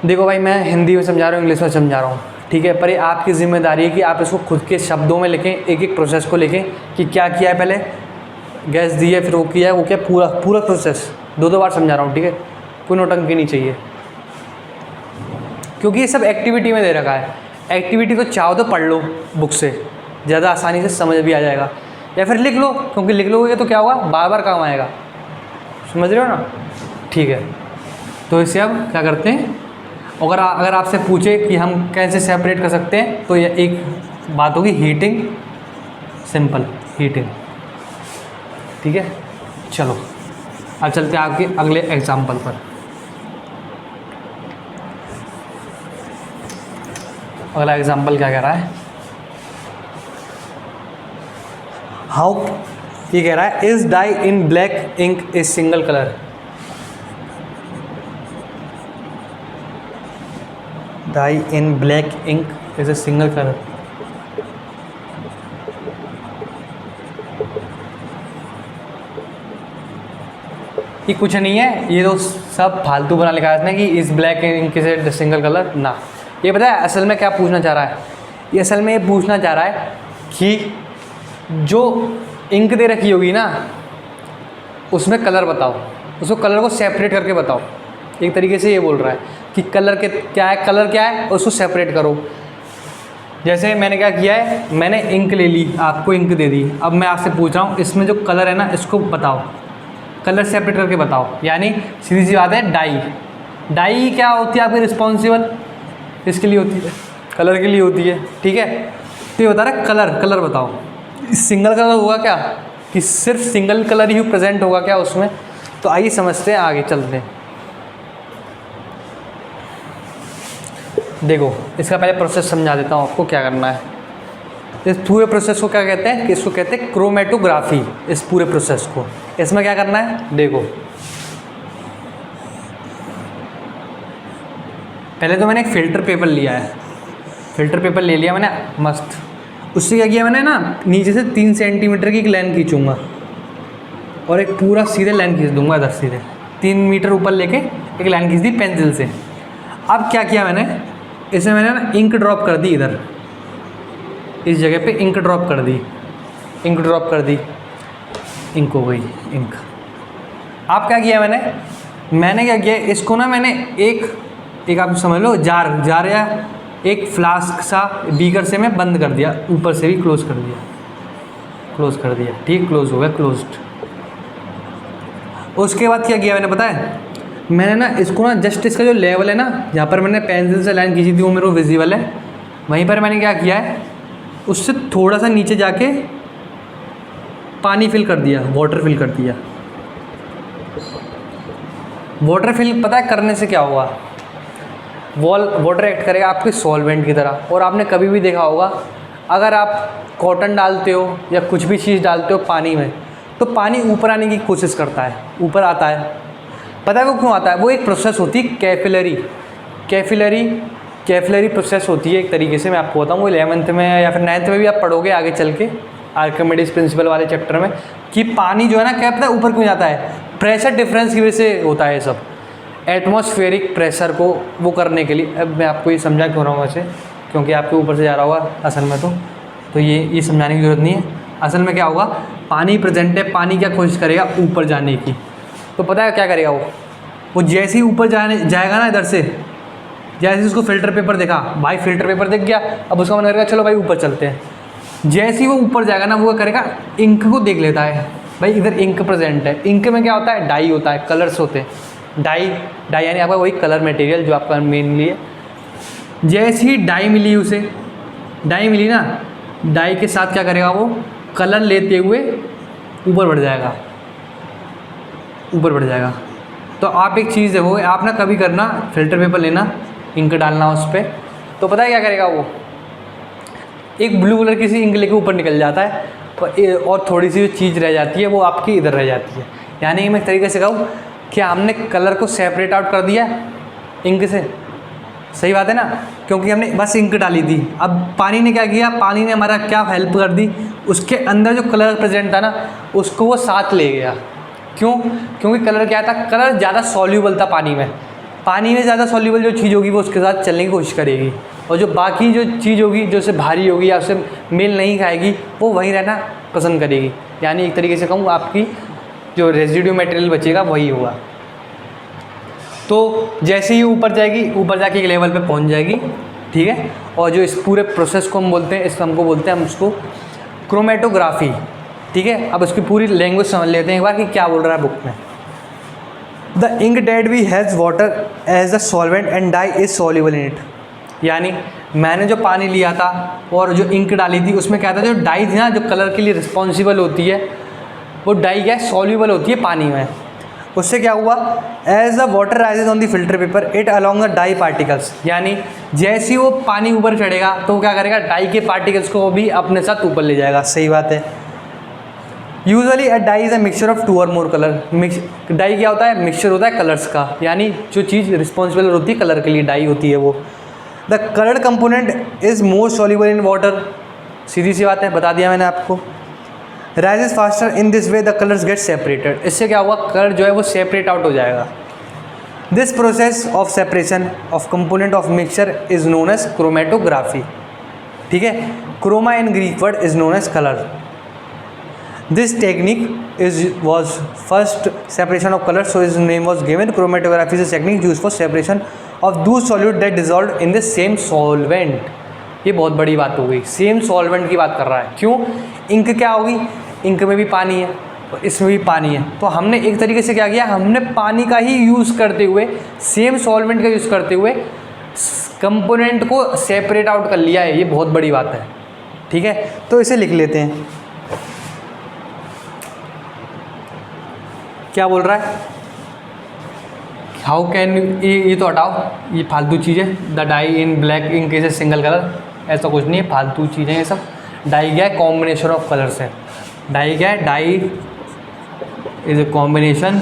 देखो भाई, मैं हिंदी में समझा रहा हूँ, इंग्लिश में समझा रहा हूँ, ठीक है, पर ये आपकी जिम्मेदारी है कि आप इसको खुद के शब्दों में लिखें, एक एक प्रोसेस को लिखें कि क्या किया है, पहले गैस दी है, फिर वो किया है, वो क्या पूरा प्रोसेस दो बार समझा रहा हूँ, ठीक है, कोई नोटंकी नहीं चाहिए, क्योंकि ये सब एक्टिविटी में दे रखा है। एक्टिविटी तो चाहो तो पढ़ लो बुक से, ज़्यादा आसानी से समझ भी आ जाएगा, या फिर लिख लो, क्योंकि लिख लोगे तो क्या होगा, बार बार काम आएगा। समझ रहे हो ना, ठीक है। तो इसे अब क्या करते हैं, अगर आपसे पूछे कि हम कैसे सेपरेट कर सकते हैं, तो ये एक बात होगी हीटिंग, सिंपल हीटिंग, ठीक है। चलो अब चलते हैं आपके अगले एग्जाम्पल पर। अगला एग्जाम्पल क्या कह रहा है, हाउ, ये कह रहा है is dye in black ink is single colour. Dye in black ink is a single colour. ये कुछ नहीं है, ये तो सब फालतू बना लिखा है इसने कि इस black ink is a single colour ना। ये पता है असल में क्या पूछना चाह रहा है, ये असल में ये पूछना चाह रहा है कि जो इंक दे रखी होगी ना, उसमें कलर बताओ, उसको कलर को सेपरेट करके बताओ। एक तरीके से ये बोल रहा है कि कलर के क्या है, कलर क्या है, उसको सेपरेट करो। जैसे मैंने क्या किया है, मैंने इंक ले ली, आपको इंक दे दी, अब मैं आपसे पूछ रहा हूँ इसमें जो कलर है ना, इसको बताओ, कलर सेपरेट करके बताओ। यानी सीधी सी बात है, डाई क्या होती है आपकी रिस्पॉन्सिबल, इसके लिए होती है, कलर के लिए होती है, ठीक है। तो ये बता रहा है कलर बताओ। सिंगल कलर होगा क्या, कि सिर्फ सिंगल कलर ही प्रेजेंट होगा क्या उसमें। तो आइए समझते हैं, आगे चलते हैं। देखो इसका पहले प्रोसेस समझा देता हूँ आपको क्या करना है। इस पूरे प्रोसेस को क्या कहते हैं, कि इसको कहते हैं क्रोमेटोग्राफी। इस पूरे प्रोसेस को, इसमें क्या करना है, देखो पहले तो मैंने एक फ़िल्टर पेपर लिया है, फ़िल्टर पेपर ले लिया मैंने मस्त। उससे क्या किया मैंने ना, नीचे से 3 सेंटीमीटर की एक लाइन खींचूंगा और एक पूरा सीधे लाइन खींच दूंगा इधर सीधे 3 मीटर ऊपर लेके एक लाइन खींच दी पेंसिल से। अब क्या किया मैंने, इसमें मैंने ना इंक ड्रॉप कर दी, इधर इस जगह पे इंक ड्रॉप कर दी, इंक हो गई इंक। अब क्या किया मैंने क्या किया, इसको ना मैंने एक आप समझ लो जार या एक फ्लास्क सा बीकर से मैं बंद कर दिया, ऊपर से भी क्लोज कर दिया, ठीक, क्लोज हो गया, क्लोज्ड। उसके बाद क्या किया मैंने, पता है, मैंने ना इसको ना जस्ट इसका जो लेवल है ना, जहाँ पर मैंने पेंसिल से लाइन खींची थी वो मेरे को विजिबल है, वहीं पर मैंने क्या किया है, उससे थोड़ा सा नीचे जाके पानी फिल कर दिया, वाटर फिल। पता है करने से क्या हुआ, वाटर एक्ट करेगा आपके सॉल्वेंट की तरह। और आपने कभी भी देखा होगा, अगर आप कॉटन डालते हो या कुछ भी चीज़ डालते हो पानी में, तो पानी ऊपर आने की कोशिश करता है, ऊपर आता है। पता है वो क्यों आता है? वो एक प्रोसेस होती है कैपिलरी प्रोसेस होती है एक तरीके से। मैं आपको बताऊँ, वो 11th में या फिर 9th में भी आप पढ़ोगे आगे चल के, आर्किमिडीज प्रिंसिपल वाले चैप्टर में, कि पानी जो है ना, क्या पता है ऊपर क्यों जाता है? प्रेशर डिफरेंस की वजह से होता है ये सब। एटमॉस्फेरिक प्रेशर को वो करने के लिए, अब मैं आपको ये समझा क्यों रहा हूँ वैसे, क्योंकि आपके ऊपर से जा रहा होगा असल में, तो ये समझाने की ज़रूरत नहीं है। असल में क्या होगा, पानी प्रेजेंट है, पानी क्या कोशिश करेगा? ऊपर जाने की। तो पता है क्या करेगा वो जैसे ही ऊपर जाएगा ना, इधर से जैसे उसको फ़िल्टर पेपर देखा, भाई फ़िल्टर पेपर दिख गया, अब उसका मन करेगा चलो भाई ऊपर चलते हैं। जैसे ही वो ऊपर जाएगा ना, वो करेगा इंक को देख लेता है, भाई इधर इंक प्रेजेंट है। इंक में क्या होता है? डाई होता है, कलर्स होते हैं। डाई यानी आपका वही कलर मटेरियल जो आपका मेनली है। जैसे ही डाई मिली ना, डाई के साथ क्या करेगा? वो कलर लेते हुए ऊपर बढ़ जाएगा। तो आप एक चीज़ देखो, आप ना कभी करना, फ़िल्टर पेपर लेना, इंक डालना उस पर, तो पता है क्या करेगा? वो एक ब्लू कलर की सी इंक लेके ऊपर निकल जाता है, और थोड़ी सी जो चीज़ रह जाती है वो आपकी इधर रह जाती है। यानी मैं एक तरीके से कहूँ कि हमने कलर को सेपरेट आउट कर दिया इंक से। सही बात है ना, क्योंकि हमने बस इंक डाली थी। अब पानी ने क्या किया? पानी ने हमारा क्या हेल्प कर दी? उसके अंदर जो कलर प्रेजेंट था ना, उसको वो साथ ले गया। क्यों? क्योंकि कलर क्या था? कलर ज़्यादा सॉल्यूबल था पानी में। पानी में ज़्यादा सॉल्यूबल जो चीज़ होगी वो उसके साथ चलने की कोशिश करेगी, और जो बाकी जो चीज़ होगी, जो उससे भारी होगी या उससे मेल नहीं खाएगी, वो वहीं रहना पसंद करेगी। यानी एक तरीके से कहूँ, आपकी जो रेजिड्यू मटेरियल बचेगा वही होगा। तो जैसे ही ऊपर जाएगी, ऊपर जाके एक लेवल पे पहुंच जाएगी, ठीक है। और जो इस पूरे प्रोसेस को हम बोलते हैं, हम उसको क्रोमेटोग्राफी, ठीक है। अब उसकी पूरी लैंग्वेज समझ लेते हैं एक बार कि क्या बोल रहा है बुक में। The ink that we has water as the solvent and dye is soluble in it. यानी मैंने जो पानी लिया था और जो इंक डाली थी, उसमें क्या था? जो डाई थी ना, जो कलर के लिए रिस्पॉन्सिबल होती है, वो डाई क्या है? सॉल्युबल होती है पानी में। उससे क्या हुआ? As the water rises on the filter paper it along the dye particles. यानी जैसे ही वो पानी ऊपर चढ़ेगा तो वो क्या करेगा? डाई के पार्टिकल्स को भी अपने साथ ऊपर ले जाएगा। सही बात है। Usually a dye is a mixture of 2 or more colour. Die क्या होता है? मिक्सचर होता है कलर्स का। यानी जो चीज़ रिस्पॉन्सिबल होती है कलर के लिए, डाई होती है वो। The coloured component is more soluble in water. सीधी सी बात है, बता दिया मैंने आपको। Rises faster in this way the colours get separated. इससे क्या हुआ? कलर जो है वो सेपरेट आउट हो जाएगा। This process of separation of component of mixture is known as chromatography, ठीक है। Chroma in Greek word is known as colour. This technique was first separation of colors, so its name was given. Chromatography is a technique used for separation of those solute that dissolved in the same solvent. ये बहुत बड़ी बात हो गई, सेम सॉल्वेंट की बात कर रहा है। क्यों? इंक क्या होगी? इंक में भी पानी है, इसमें भी पानी है। तो हमने एक तरीके से क्या किया? हमने पानी का ही यूज़ करते हुए, सेम सॉल्वेंट का यूज़ करते हुए कंपोनेंट को सेपरेट आउट कर लिया है। ये बहुत बड़ी बात है, ठीक है। तो इसे लिख लेते हैं। क्या बोल रहा है? हाउ कैन, ये तो हटाओ, ये फालतू चीज़ें। The dye in black ink is a single colour, ऐसा कुछ नहीं है, फालतू चीज़ें ये सब। डाई क्या है? कॉम्बिनेशन ऑफ कलर्स है। डाई क्या है? Dye is a combination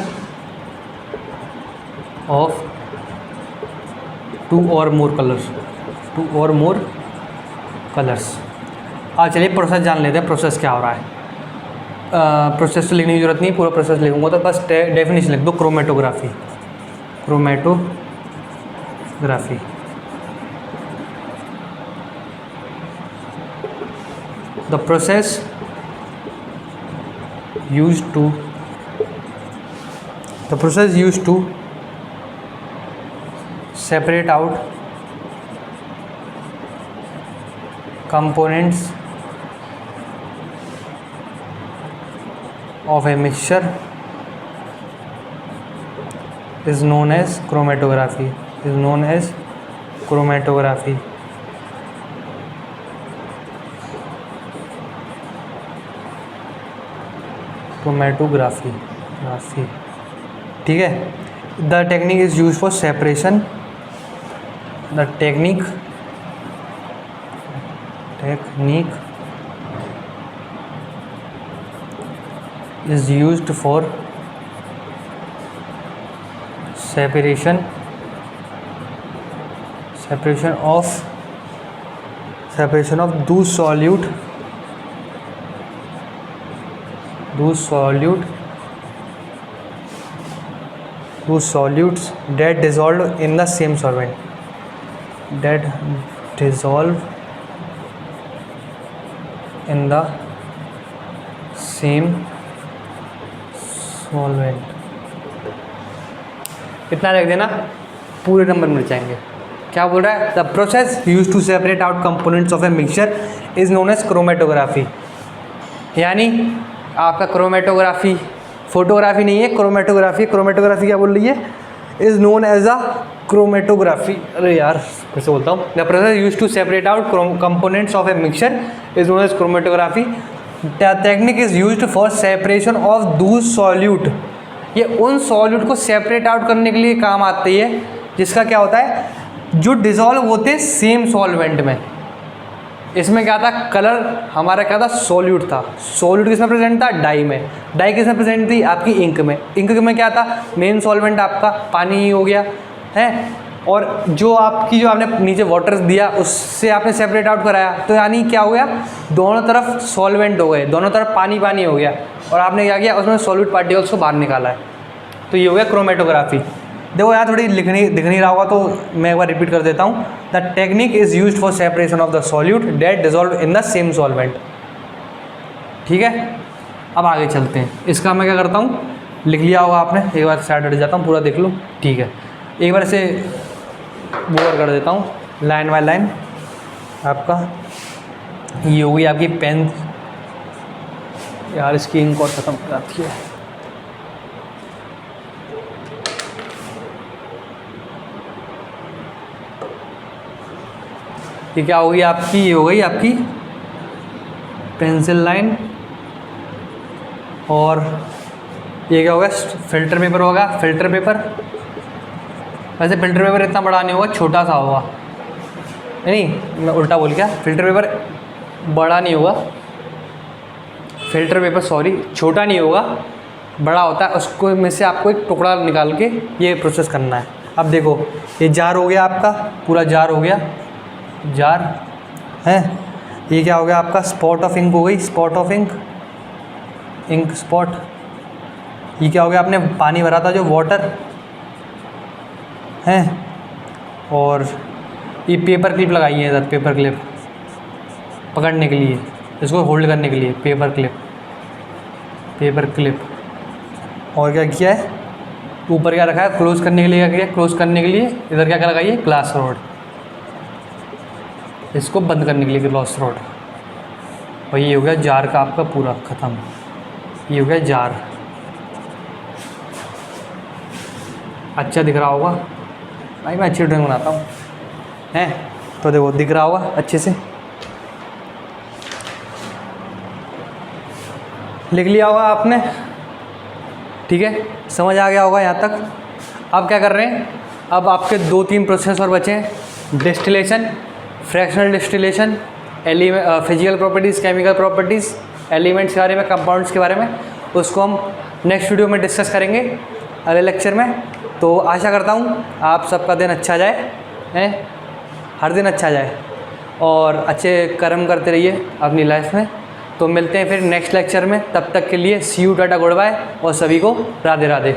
of 2 or more colours, 2 or more colours. आज चलिए प्रोसेस जान लेते हैं, प्रोसेस क्या हो रहा है। प्रोसेस तो लिखने की जरूरत नहीं, पूरा प्रोसेस लिखूंगा तो बस डेफिनेशन लिख दो। Chromatography, chromatography the process used to separate out components of a mixture is known as chromatography. ठीक है। The technique is use for separation the technique is used for separation of those solutes that dissolve in the same solvent, इतना लिख देना, पूरे नंबर मिल जाएंगे। क्या बोल रहा है? The process use to separate out components of a mixture is known as chromatography. यानी आपका क्रोमेटोग्राफी, फोटोग्राफी नहीं है, क्रोमेटोग्राफी। क्रोमेटोग्राफी क्या बोल रही है? Is known as a chromatography. अरे यार फिर से बोलता हूँ, the process use to separate out components of a mixture is known as chromatography. The technique is used for separation of those solute. ये उन सॉल्यूट को सेपरेट आउट करने के लिए काम आती है जिसका क्या होता है, जो डिज़ोल्व होते सेम सॉल्वेंट में। इसमें क्या था, कलर हमारा क्या था, सॉल्यूट था। सॉल्यूट किसमें प्रेजेंट था? डाई में। डाई किसमें प्रेजेंट थी? आपकी इंक में। इंक में क्या था? मेन सॉल्वेंट आपका पानी ही हो गया है। और जो आपने नीचे वाटर दिया उससे आपने सेपरेट आउट कराया, तो यानी क्या हो गया, दोनों तरफ सॉल्वेंट हो गए, दोनों तरफ पानी पानी हो गया, और आपने क्या किया, उसमें सॉल्यूट पार्टिकल्स को बाहर निकाला है। तो ये हो गया क्रोमेटोग्राफी। देखो यार थोड़ी दिख नहीं रहा होगा तो मैं एक बार रिपीट कर देता हूँ। The technique is used for separation of the solute that dissolve in the same solvent. ठीक है, अब आगे चलते हैं। इसका मैं क्या करता हूँ, लिख लिया होगा आपने, एक बार साइड हट जाता हूँ, पूरा देख लो। ठीक है, एक बार इसे बोर कर देता हूँ लाइन बाय लाइन। आपका ये होगी आपकी पेन, यार इसकी इंक और ख़त्म हो जाती है। ये क्या होगी आपकी, ये हो गई आपकी पेंसिल लाइन, और ये क्या होगा, फिल्टर पेपर होगा। फिल्टर पेपर, वैसे फिल्टर पेपर इतना बड़ा नहीं होगा, छोटा सा होगा। नहीं, मैं उल्टा बोल गया, फिल्टर पेपर बड़ा नहीं होगा, फिल्टर पेपर सॉरी छोटा नहीं होगा, बड़ा होता है। उसको में से आपको एक टुकड़ा निकाल के ये प्रोसेस करना है। अब देखो ये जार हो गया आपका, पूरा जार हो गया, जार है। ये क्या हो गया आपका, स्पॉट ऑफ इंक हो गई, spot of ink, ink spot. ये क्या हो गया, आपने पानी भरा था जो वाटर है, और ये पेपर क्लिप लगाई है इधर, पेपर क्लिप पकड़ने के लिए, इसको होल्ड करने के लिए पेपर क्लिप, पेपर क्लिप। और क्या किया है, ऊपर क्या रखा है, क्लोज करने के लिए क्या किया, क्लोज करने के लिए इधर क्या क्या लगाई है, ग्लास रॉड, इसको बंद करने के लिए ग्लास रॉड। और ये हो गया जार का आपका पूरा ख़त्म, ये हो गया जार। अच्छा दिख रहा होगा भाई, मैं अच्छी ड्राइंग बनाता हूँ हैं, तो देखो दिख रहा होगा अच्छे से, लिख लिया होगा आपने। ठीक है, समझ आ गया होगा यहाँ तक। अब क्या कर रहे हैं, अब आपके 2-3 प्रोसेस और बचे हैं, distillation, fractional distillation, physical properties, chemical properties, elements के बारे में, कंपाउंड्स के बारे में। उसको हम नेक्स्ट वीडियो में डिस्कस करेंगे अगले लेक्चर में। तो आशा करता हूँ आप सबका दिन अच्छा जाए, हैं, हर दिन अच्छा जाए, और अच्छे कर्म करते रहिए अपनी लाइफ में। तो मिलते हैं फिर नेक्स्ट लेक्चर में, तब तक के लिए सी यू, टाटा, गुड बाय, और सभी को राधे राधे।